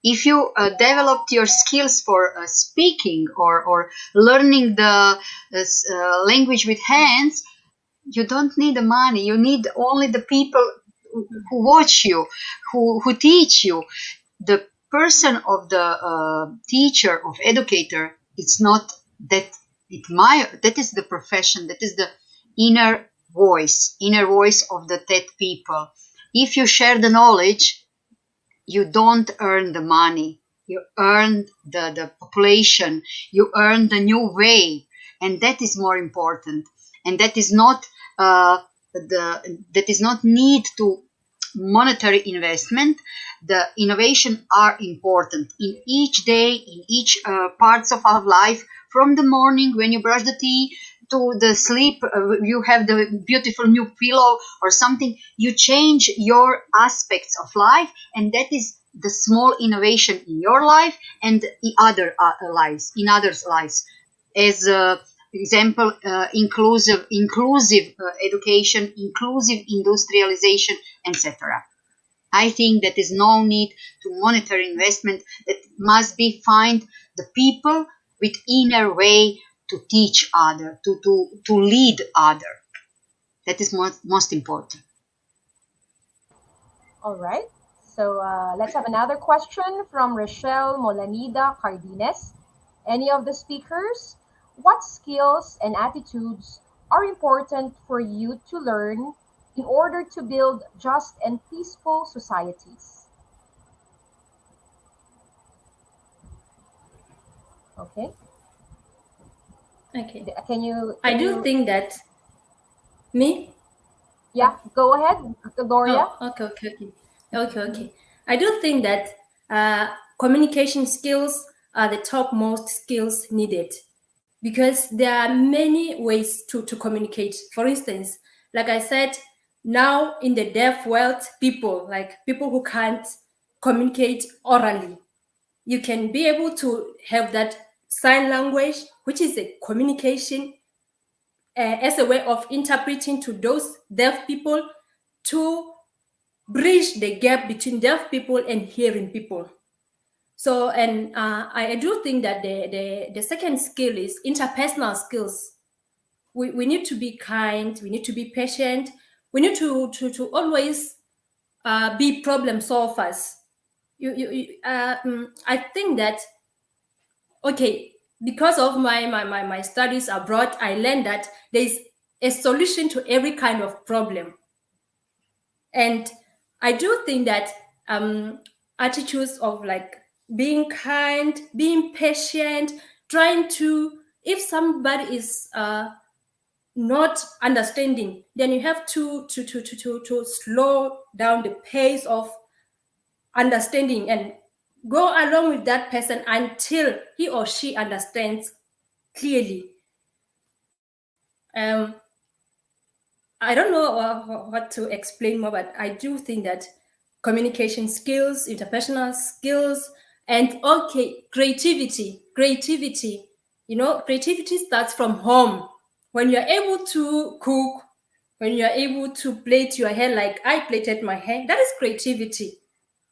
If you developed your skills for speaking or learning the language with hands, you don't need the money. You need only the people who watch you, who teach you. The person of the teacher, of educator, it's not that. That is the profession. That is the inner voice of the TED people. If you share the knowledge, you don't earn the money. You earn the population. You earn the new way, and that is more important. And that is not need to monetary investment. The innovation are important in each day, in each parts of our life. From the morning when you brush the teeth to the sleep, you have the beautiful new pillow or something. You change your aspects of life, and that is the small innovation in your life and in other lives, in others' lives. As example, inclusive education, inclusive industrialization, etc. I think that is no need to monetary investment. That must be find the people with inner way to teach other, to lead other. That is most important. All right. So let's have another question from Rochelle Molanida Cardenas. Any of the speakers? What skills and attitudes are important for you to learn in order to build just and peaceful societies? Okay. Okay. Can you? I do think that me. Yeah, go ahead, Gloria. Oh, okay. I do think that communication skills are the topmost skills needed, because there are many ways to communicate. For instance, like I said, now in the deaf world, people who can't communicate orally, you can be able to have that sign language, which is a communication as a way of interpreting to those deaf people, to bridge the gap between deaf people and hearing people. So, and I do think that the second skill is interpersonal skills. We need to be kind, we need to be patient, we need to always be problem solvers. I think that, okay, because of my studies abroad, I learned that there's a solution to every kind of problem. And I do think that attitudes of like being kind, being patient, trying to, if somebody is not understanding, then you have to slow down the pace of understanding and go along with that person until he or she understands clearly. I don't know what to explain more, but I do think that communication skills, interpersonal skills, and okay, creativity. Creativity starts from home. When you're able to cook, when you're able to plait your hair like I plaited my hair, that is creativity.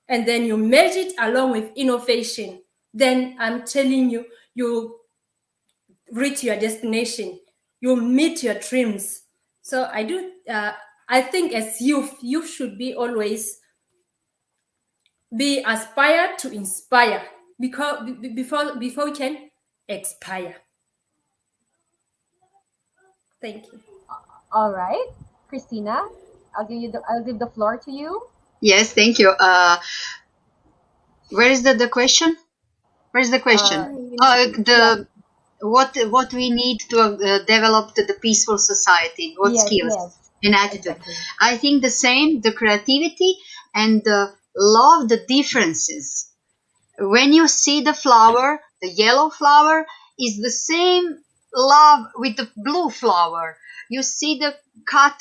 And then you merge it along with innovation. Then I'm telling you, you reach your destination, you meet your dreams. So I think as youth, you should be always be aspire to inspire, because before we can expire. Thank you. All right, Christina, I'll give the floor to you. Yes, thank you. Where is the question? Where's the question? Yeah. What we need to develop the peaceful society, what Yes, skills yes, and attitude. exactly. I think the same, the creativity and love the differences. When you see the flower, the yellow flower is the same love with the blue flower. You see the cat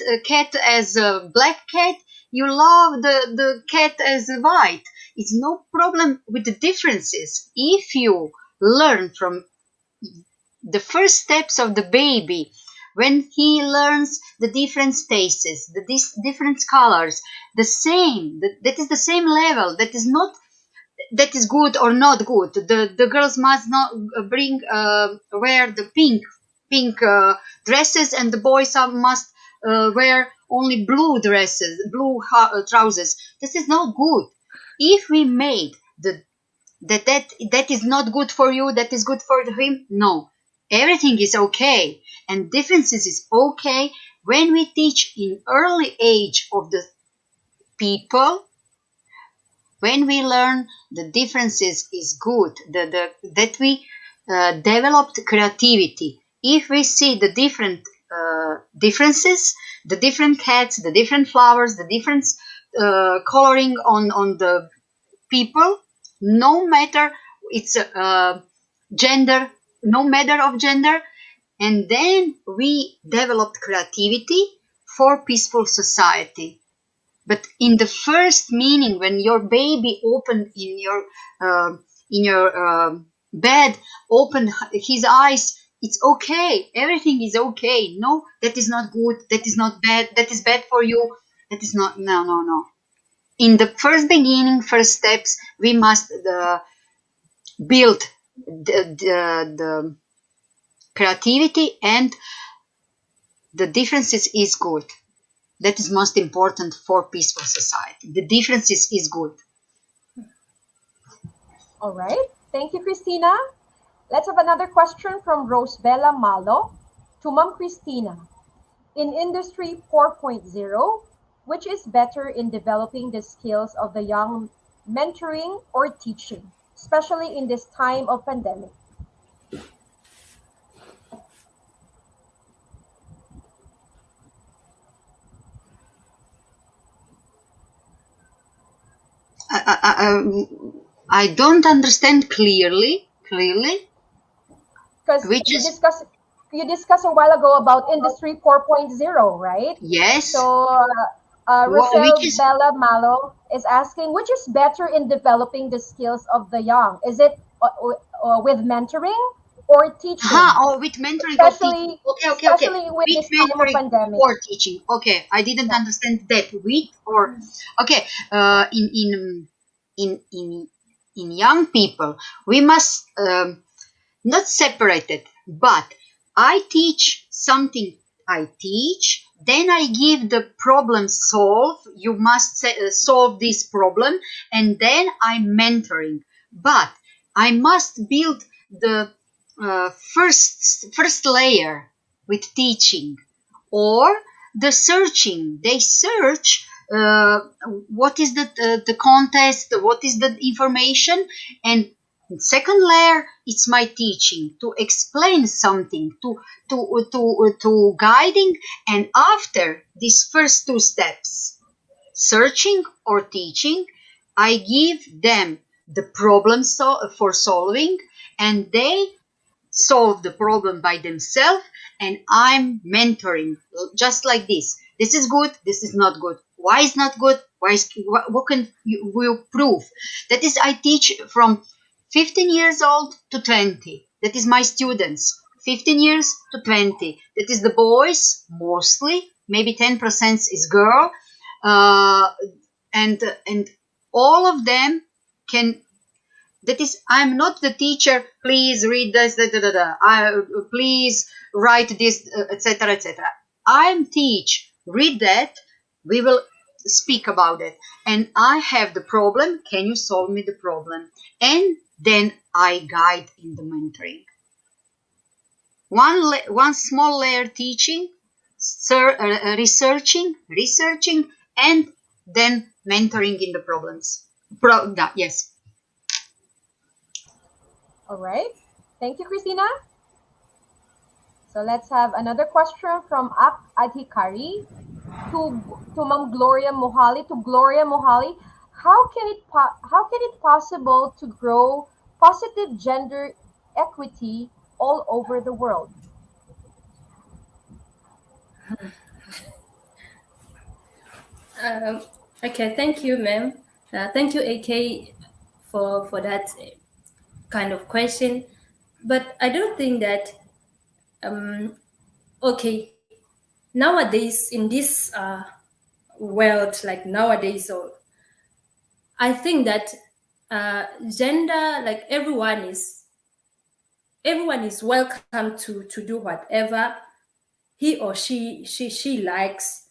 as a black cat, you love the cat as a white. It's no problem with the differences. If you learn from the first steps of the baby, when he learns the different tastes, the different colors, that is the same level. That is not that is good or not good. The girls must not bring wear the pink dresses, and the boys must wear only blue dresses, blue trousers. This is not good. If we made that is not good for you, that is good for him. No, everything is okay, and differences is okay when we teach in early age of the people. When we learn the differences is good, that we developed creativity. If we see the different differences, the different cats, the different flowers, the different coloring on the people, no matter it's gender, no matter of gender, and then we developed creativity for peaceful society. But in the first meaning, when your baby opened in your bed, opened his eyes, it's okay. Everything is okay. No, that is not good. That is not bad. That is bad for you. That is not. No, no, no. In the first beginning, first steps, we must build the creativity, and the differences is good. That is most important for peaceful society. The differences is good. All right. Thank you, Christina. Let's have another question from Rosebella Malo to Mom Christina. In Industry 4.0, which is better in developing the skills of the young, mentoring or teaching, especially in this time of pandemic? I don't understand clearly. clearly? Because Which is, you discussed a while ago about Industry 4.0, right? yes, So which Rosel is, Bella Malo is asking, which is better in developing the skills of the young? Is it with mentoring or teaching, or with mentoring or teaching. especially Okay. especially with With this time of mentoring pandemic? or teaching. Okay, I didn't Yeah. understand that. With or okay. In in young people, we must not separated, but I teach something. I teach, then I give the problem solve. You must solve this problem, and then I'm mentoring. But I must build the first layer with teaching, or the searching. They search what is the contest, what is the information, and second layer, it's my teaching to explain something, to guiding, and after these first two steps, searching or teaching, I give them the problem for solving, and they solve the problem by themselves, and I'm mentoring just like this. This is good, this is not good. Why is not good? What can you will prove? That is, I teach from 15 years old to 20. That is my students. 15 years to 20. That is the boys mostly. Maybe 10% is girl. Uh, and all of them can, that is, I'm not the teacher. Please read this. Please write this, etc., etc. I'm teach. Read that. We will speak about it. And I have the problem. Can you solve me the problem? And then I guide in the mentoring. One small layer teaching, researching, and then mentoring in the problems. Yes. All right. Thank you, Christina. So let's have another question from Ak Adhikari to Ma'am Gloria Mohali. To Gloria Mohali, how can it possible to grow positive gender equity all over the world? Um, okay, thank you, ma'am. Thank you, AK, for that kind of question. But I don't think that okay, nowadays in this world, like nowadays, or I think that gender, like everyone is welcome to do whatever he or she likes,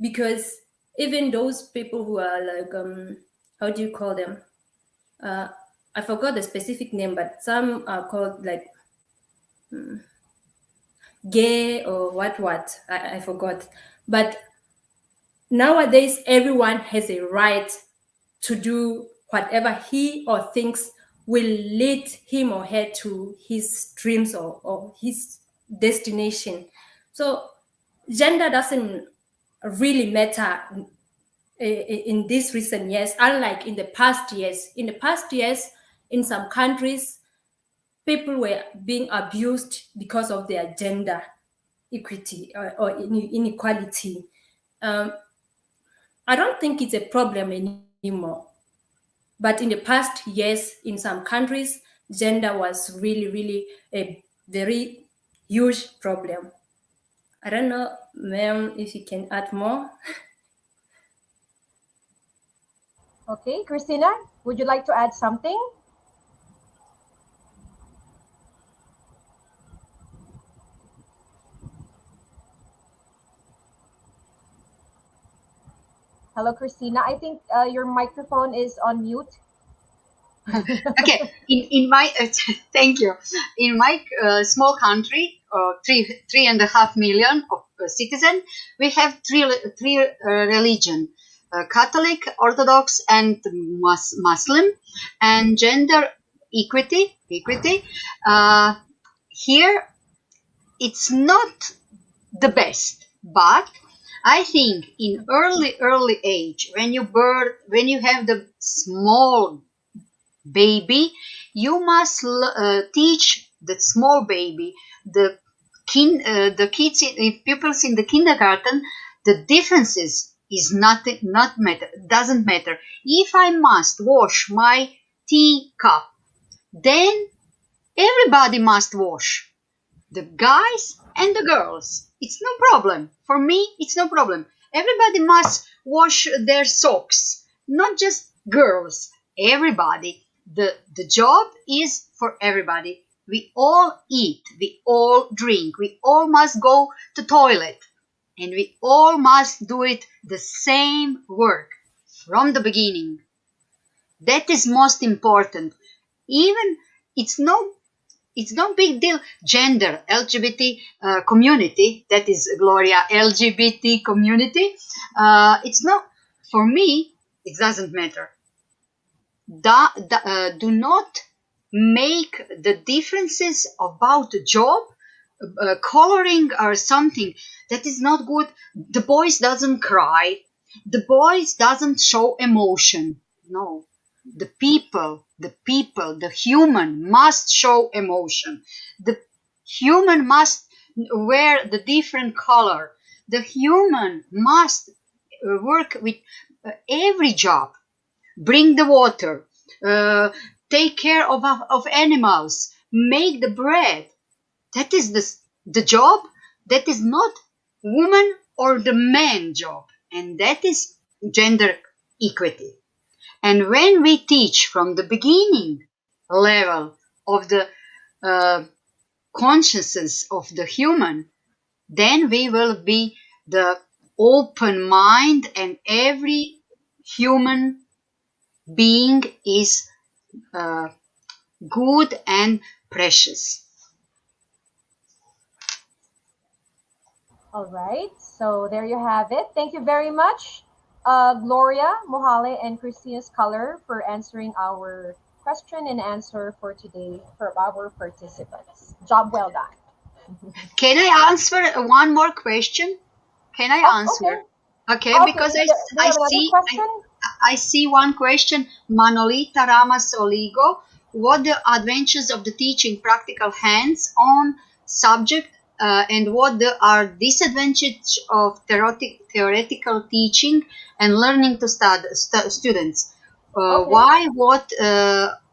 because even those people who are like how do you call them, uh I forgot the specific name, but some are called like gay or what I forgot. But nowadays everyone has a right to do whatever he or thinks will lead him or her to his dreams or his destination. So gender doesn't really matter in these recent years, unlike in the past years. In the past years, in some countries, people were being abused because of their gender equity or inequality. Um, I don't think it's a problem anymore. But in the past years, in some countries, gender was really a very huge problem. I don't know, ma'am, if you can add more. Okay, Christina, would you like to add something? Hello, Christina. I think your microphone is on mute. Okay, in my thank you. In my small country, 3.5 million of citizens, we have three religion: Catholic, Orthodox, and Muslim, and gender equity. Uh, Here, it's not the best, but I think in early age, when you have the small baby, you must teach the small baby, the kids, pupils in the kindergarten, the differences is not matter, doesn't matter. If I must wash my tea cup, then everybody must wash, the guys and the girls. It's no problem. For me, it's no problem. Everybody must wash their socks, not just girls. Everybody. The job is for everybody. We all eat, we all drink, we all must go to toilet, and we all must do it the same work from the beginning. That is most important. Even it's no big deal. Gender, LGBT community, that is Gloria, LGBT community. It's not, for me, it doesn't matter. Do not make the differences about the job, coloring or something that is not good. The boys doesn't cry. The boys doesn't show emotion. No. The human must show emotion. The human must wear the different color. The human must work with every job. Bring the water, take care of animals, make the bread. That is the job. That is not woman or the man job. And that is gender equity. And when we teach from the beginning level of the consciousness of the human, then we will be the open mind, and every human being is good and precious. All right, so there you have it. Thank you very much, Gloria, Mohale, and Christina Sculler for answering our question and answer for today for our participants. Job well done. Can I answer one more question? Can I Oh, answer? okay. Okay, Okay, because do you have another question? I see one question. Manolita Ramos Oligo. What the adventures of the teaching practical hands-on subject, and what are disadvantages of theoretical teaching and learning to students? Okay. Why? What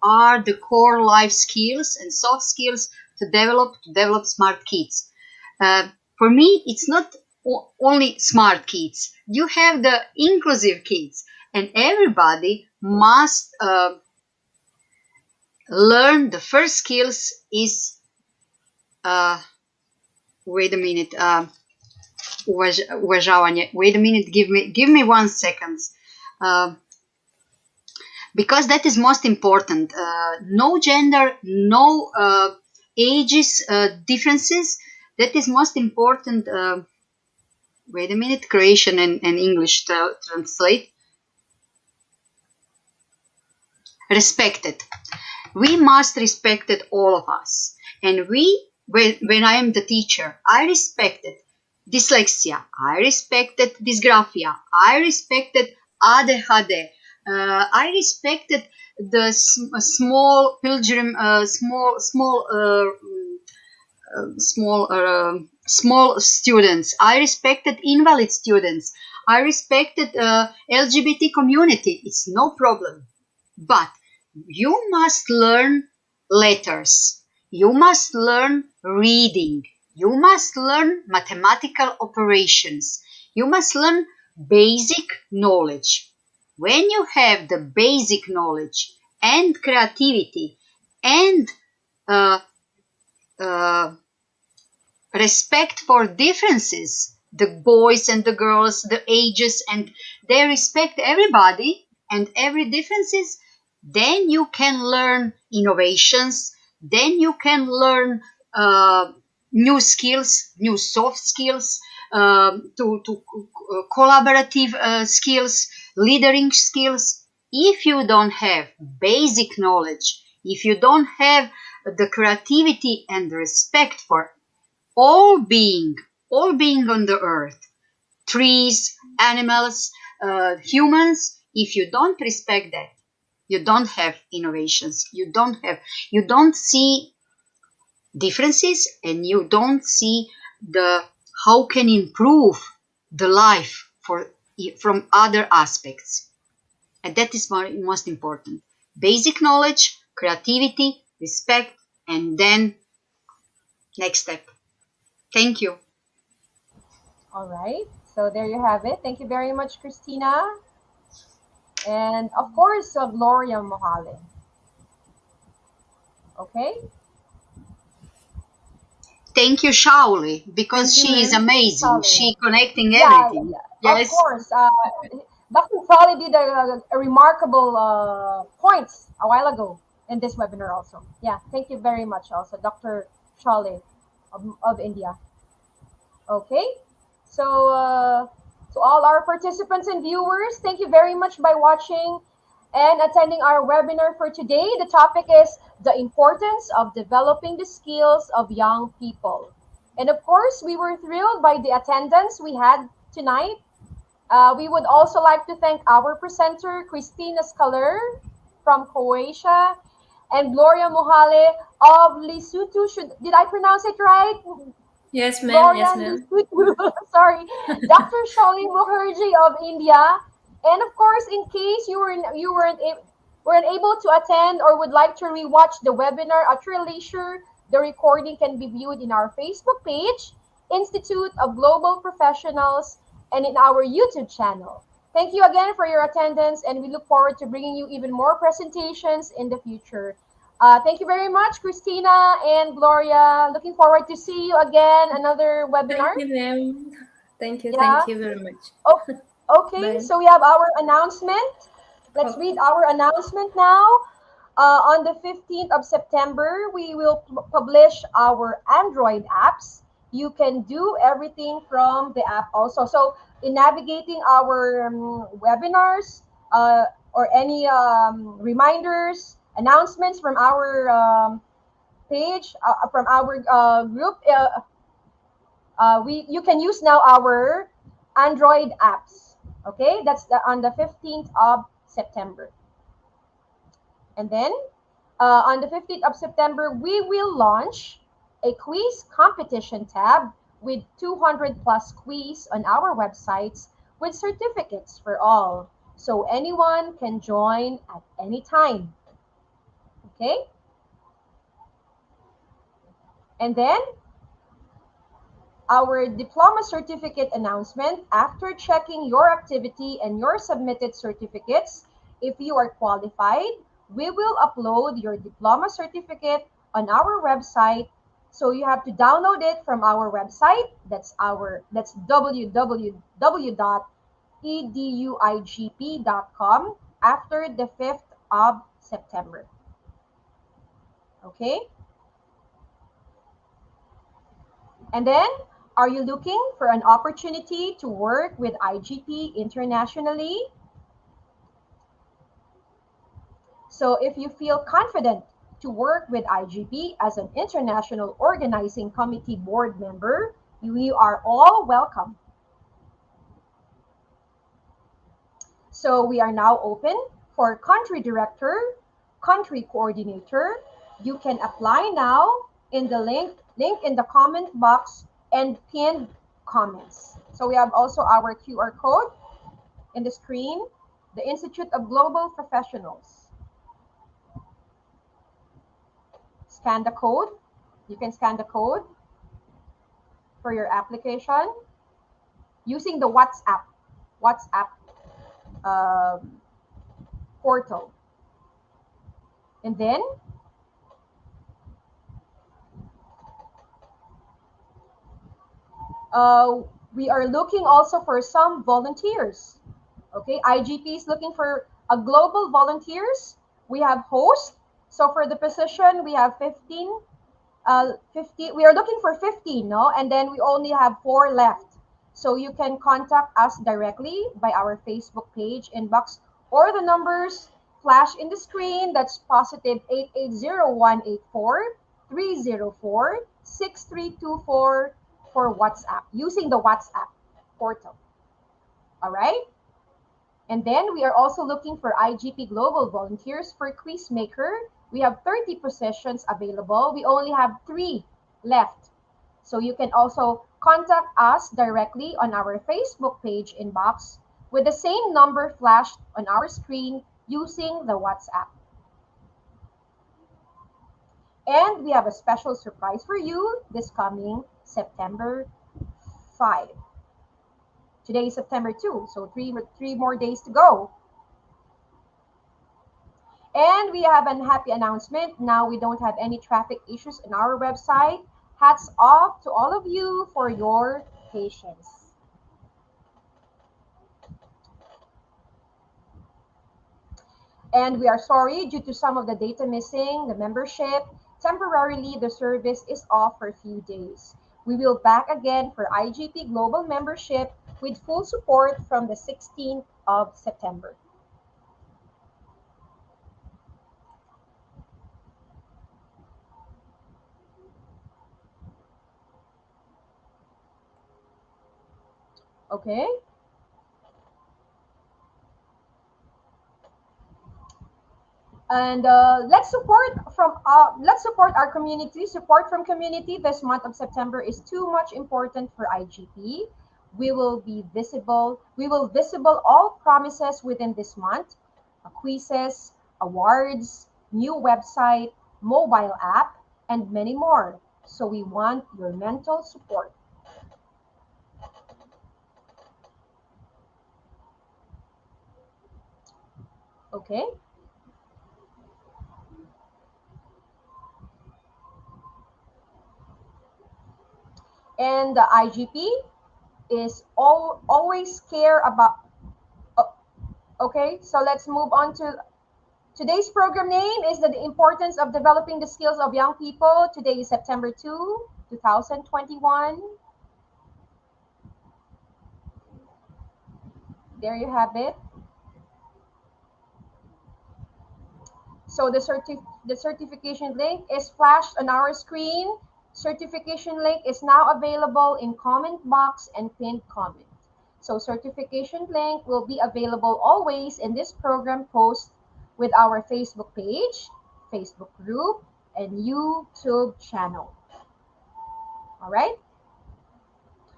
are the core life skills and soft skills to develop smart kids? For me, it's not only smart kids. You have the inclusive kids, and everybody must learn. The first skills is wait a minute. Uvažavanje. Wait a minute. Give me 1 second. Because that is most important. No gender, no ages differences. That is most important. Wait a minute. Croatian and English translate. Respected. We must respect it, all of us. And when I am the teacher, I respected dyslexia, I respected dysgraphia, I respected ADHD, I respected the small pilgrim, small students. I respected invalid students. I respected LGBT community. It's no problem. But you must learn letters. You must learn reading. You must learn mathematical operations. You must learn basic knowledge. When you have the basic knowledge and creativity and uh, uh, respect for differences, the boys and the girls, the ages, and they respect everybody and every differences, then you can learn innovations, then you can learn new skills, new soft skills, collaborative skills, leading skills. If you don't have basic knowledge, if you don't have the creativity and the respect for all being on the earth, trees, animals, humans, if you don't respect that, you don't have innovations, you don't see differences, and you don't see the how can improve the life from other aspects. And that is most important. Basic knowledge, creativity, respect, and then next step. Thank you. All right. So there you have it. Thank you very much, Christina. And of course, Gloria Mohale. Okay. Thank you, Shauli, because Thank you, she is ma'am. amazing. Charlie. She connecting Yeah, everything. of Yes. course. Dr. Charlie did a remarkable points a while ago in this webinar also. Yeah, thank you very much also, Dr. Charlie of India. Okay, so to all our participants and viewers, thank you very much by watching and attending our webinar for today. The topic is the importance of developing the skills of young people. And of course, we were thrilled by the attendance we had tonight. We would also like to thank our presenter, Christina Scaler from Croatia, and Gloria Mohale of Lesotho. Did I pronounce it right? Yes, ma'am. Gloria Yes, ma'am. sorry, Dr. Shali Mukherjee of India, and of course, in case weren't able to attend or would like to rewatch the webinar at your leisure, the recording can be viewed in our Facebook page, Institute of Global Professionals, and in our YouTube channel. Thank you again for your attendance, and we look forward to bringing you even more presentations in the future. Thank you very much, Christina and Gloria. Looking forward to see you again another webinar. Thank you, ma'am. Thank you. Yeah. Thank you very much. Oh, okay. Bye. So we have our announcement. Let's Oh, read our announcement now. On the 15th of September, we will publish our Android apps. You can do everything from the app also. So in navigating our webinars or any reminders, announcements from our page, from our group, you can use now our Android apps. Okay, that's on the 15th of September. And then on the 15th of September, we will launch a quiz competition tab with 200 plus quiz on our websites with certificates for all. So anyone can join at any time. Okay? And then our diploma certificate announcement. After checking your activity and your submitted certificates, if you are qualified, we will upload your diploma certificate on our website. So you have to download it from our website. That's www.eduigp.com after the 5th of September. Okay? And then, are you looking for an opportunity to work with IGP internationally? So if you feel confident to work with IGP as an international organizing committee board member, you are all welcome. So we are now open for country director, country coordinator. You can apply now in the link in the comment box and pinned comments. So we have also our QR code in the screen, the Institute of Global Professionals. Scan the code. You can scan the code for your application using the WhatsApp portal. And then we are looking also for some volunteers. Okay, IGP is looking for a global volunteers. We have hosts. So for the position, we have 15. 50. We are looking for 15, no? And then we only have 4 left. So you can contact us directly by our Facebook page inbox or the numbers flash in the screen. That's positive 880184-304-6324 for WhatsApp using the WhatsApp portal. All right. And then we are also looking for IGP Global volunteers for quiz maker. We have 30 positions available. We only have 3 left. So you can also contact us directly on our Facebook page inbox with the same number flashed on our screen using the WhatsApp. And we have a special surprise for you this coming September 5. Today is September 2, so three more days to go. And we have a happy announcement. Now we don't have any traffic issues in our website. Hats off to all of you for your patience. And we are sorry due to some of the data missing, the membership. Temporarily, the service is off for a few days. We will back again for IGP Global membership with full support from the 16th of September. Okay. And let's support our community. Support from community this month of September is too much important for IGP. We will visible all promises within this month: quizzes, awards, new website, mobile app, and many more. So we want your mental support. Okay. And the IGP is always care about. Okay, so let's move on to today's program name is the importance of developing the skills of young people. Today is September 2, 2021. There you have it. So the certification link is flashed on our screen. Certification link is now available in comment box and pinned comment. So certification link will be available always in this program post with our Facebook page, Facebook group, and YouTube channel. All right.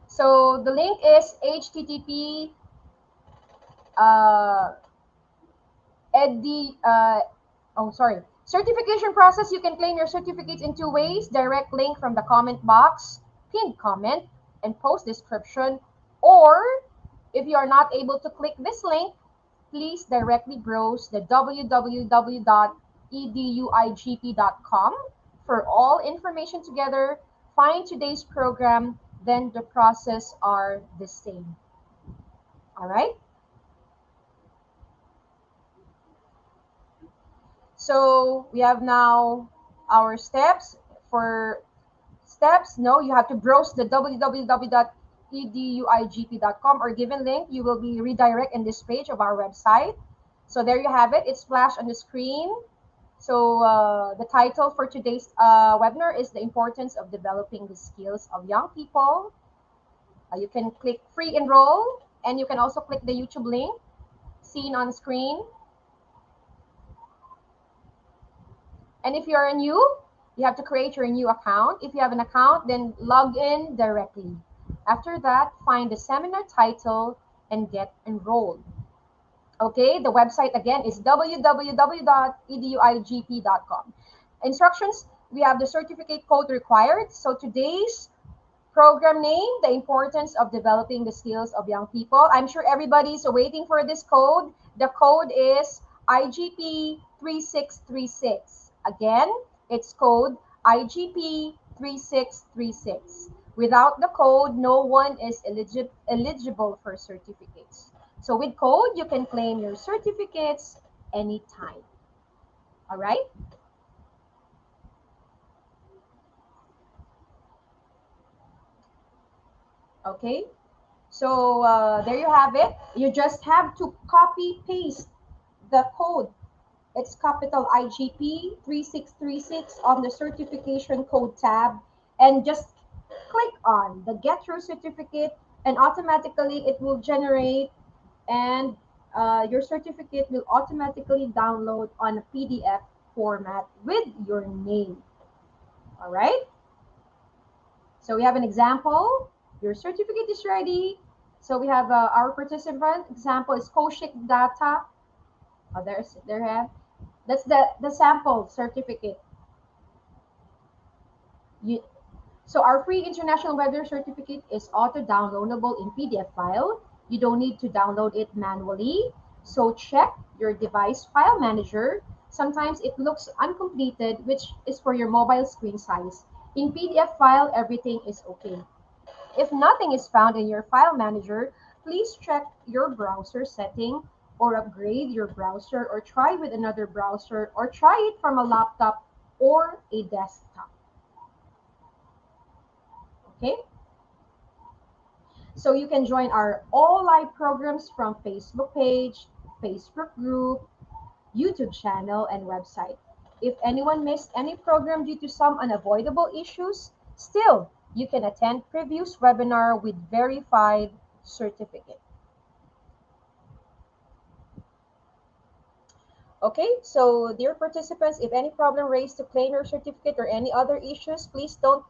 So the link is http certification process. You can claim your certificates in 2 ways: direct link from the comment box, pinned comment, and post description. Or if you are not able to click this link, please directly browse the www.eduigp.com for all information together. Find today's program, then the process are the same. All right. So we have now our steps. For steps, no, you have to browse the www.eduigp.com or given link. You will be redirected in this page of our website. So there you have it. It's flashed on the screen. So the title for today's webinar is the importance of developing the skills of young people. You can click free enroll, and you can also click the YouTube link seen on screen. And if you're new, you have to create your new account. If you have an account, then log in directly. After that, find the seminar title and get enrolled. Okay, the website again is www.eduigp.com. Instructions, we have the certificate code required. So today's program name, the importance of developing the skills of young people. I'm sure everybody's waiting for this code. The code is IGP 3636. Again, it's code IGP 3636. Without the code, no one is eligible for certificates. So with code, you can claim your certificates anytime. All right? Okay. So there you have it. You just have to copy paste the code. It's capital IGP 3636 on the certification code tab, and just click on the get your certificate, and automatically it will generate and your certificate will automatically download on a PDF format with your name. All right? So we have an example. Your certificate is ready. So we have our participant. Example is Koshik Data. Oh, there. That's the sample certificate. You, so our free international webinar certificate is auto-downloadable in PDF file. You don't need to download it manually. So check your device file manager. Sometimes it looks uncompleted, which is for your mobile screen size. In PDF file, everything is okay. If nothing is found in your file manager, please check your browser setting or upgrade your browser or try with another browser or try it from a laptop or a desktop. Okay? So you can join our all live programs from Facebook page, Facebook group, YouTube channel, and website. If anyone missed any program due to some unavoidable issues, still you can attend previous webinar with verified certificate. Okay, so dear participants, if any problem raised to claim your certificate or any other issues, please don't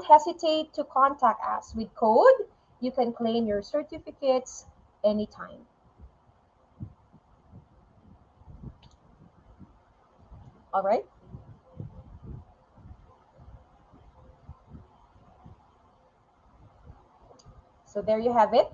hesitate to contact us. With code, you can claim your certificates anytime. All right. So there you have it.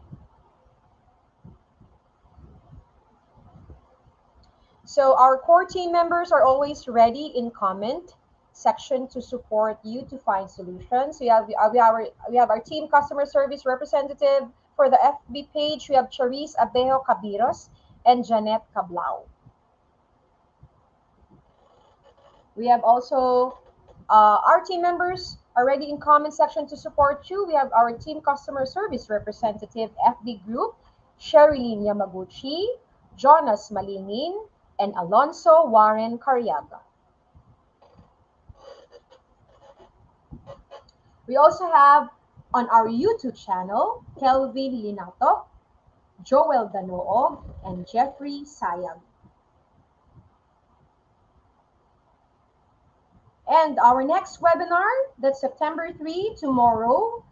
So our core team members are always ready in comment section to support you to find solutions. We have our team customer service representative for the FB page. We have Charis Abejo Cabiros and Janet Cablao. We have also our team members are ready in comment section to support you. We have our team customer service representative FB group, Sherilyn Yamaguchi, Jonas Malingin, and Alonso Warren Cariaga. We also have on our YouTube channel, Kelvin Linato, Joel Danoog, and Jeffrey Sayag. And our next webinar, that's September 3, tomorrow.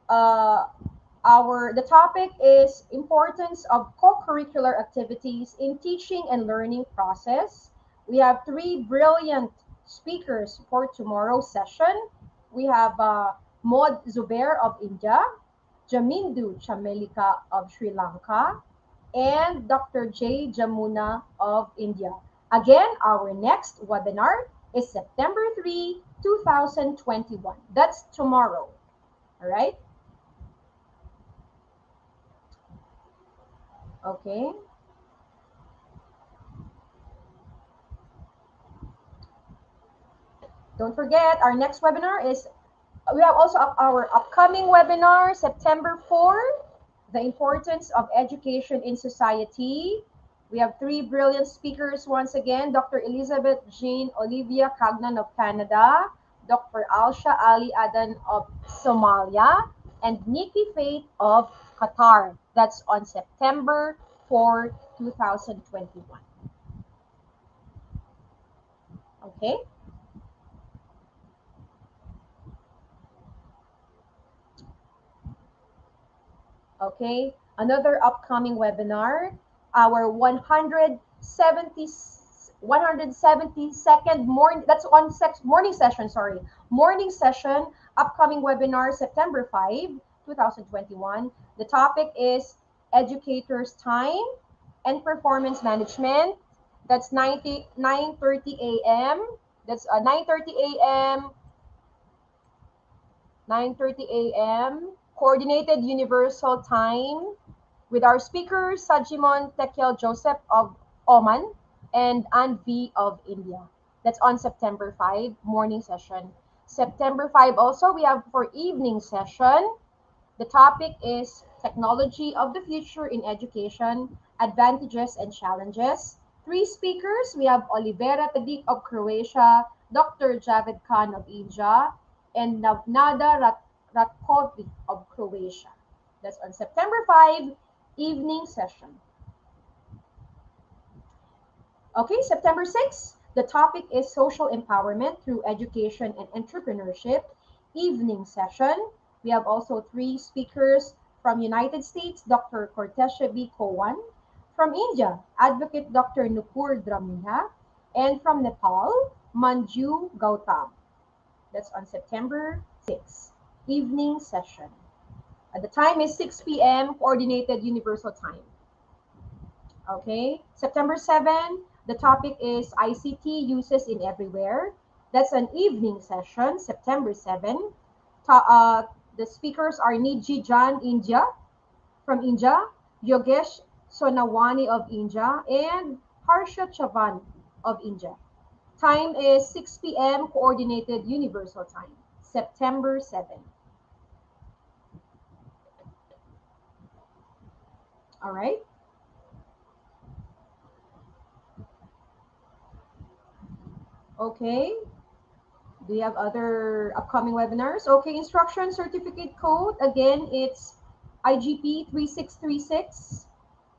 The topic is importance of co-curricular activities in teaching and learning process. We have 3 brilliant speakers for tomorrow's session. We have Maud Zubair of India, Jamindu Chamelika of Sri Lanka, and Dr. J. Jamuna of India. Again, our next webinar is September 3, 2021. That's tomorrow. All right? Okay. Don't forget, our next webinar is, we have also our upcoming webinar, September 4, the importance of education in society. We have 3 brilliant speakers once again, Dr. Elizabeth Jean Olivia Cagnan of Canada, Dr. Alsha Ali Adan of Somalia, and Nikki Faith of Qatar. That's on September 4, 2021. Okay? Okay, another upcoming webinar, our 172nd morning, that's on morning session, sorry, morning session, upcoming webinar, September 5, 2021. The topic is Educator's Time and Performance Management. That's 9:30 a.m. That's 9:30 a.m. 9:30 a.m. Coordinated Universal Time with our speakers, Sajimon Tekel Joseph of Oman and Anvi of India. That's on September 5, morning session. September 5 also, we have for evening session. The topic is Technology of the Future in Education, Advantages and Challenges. 3 speakers, we have Olivera Tadik of Croatia, Dr. Javed Khan of India, and Navnada Ratkovic of Croatia. That's on September 5, evening session. Okay, September 6th, the topic is social empowerment through education and entrepreneurship. Evening session. We have also three speakers from United States, Dr. Cortesia B. Kowan, from India, Advocate Dr. Nupur Dramiha, and from Nepal, Manju Gautam. That's on September 6th, evening session. The time is 6 p.m. Coordinated Universal Time. Okay, September 7, the topic is ICT uses in everywhere. That's an evening session, September 7. The speakers are Niji Jan India from India, Yogesh Sonawani of India, and Harsha Chavan of India. Time is 6 p.m. Coordinated Universal Time, September 7. All right. Okay. Do you have other upcoming webinars? Okay, instruction certificate code. Again, it's IGP 3636.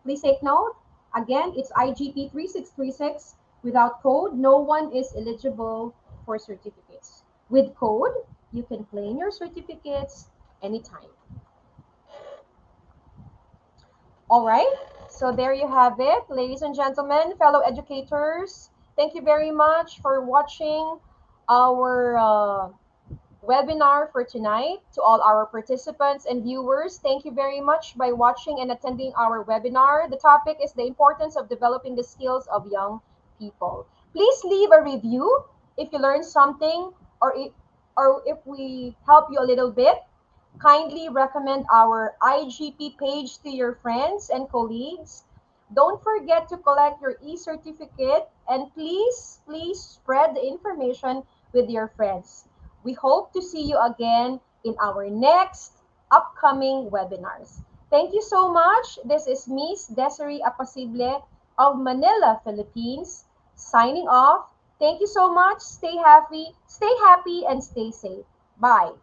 Please take note. Again, it's IGP 3636. Without code, no one is eligible for certificates. With code, you can claim your certificates anytime. All right, so there you have it, ladies and gentlemen, fellow educators. Thank you very much for watching our webinar for tonight. To all our participants and viewers, thank you very much by watching and attending our webinar. The topic is the importance of developing the skills of young people. Please leave a review if you learned something, or if we help you a little bit. Kindly recommend our IGP page to your friends and colleagues. Don't forget to collect your e-certificate, and please spread the information with your friends. We hope to see you again in our next upcoming webinars. Thank you so much. This is Miss Desiree Apacible of Manila, Philippines, signing off. Thank you so much. Stay happy, and stay safe. Bye.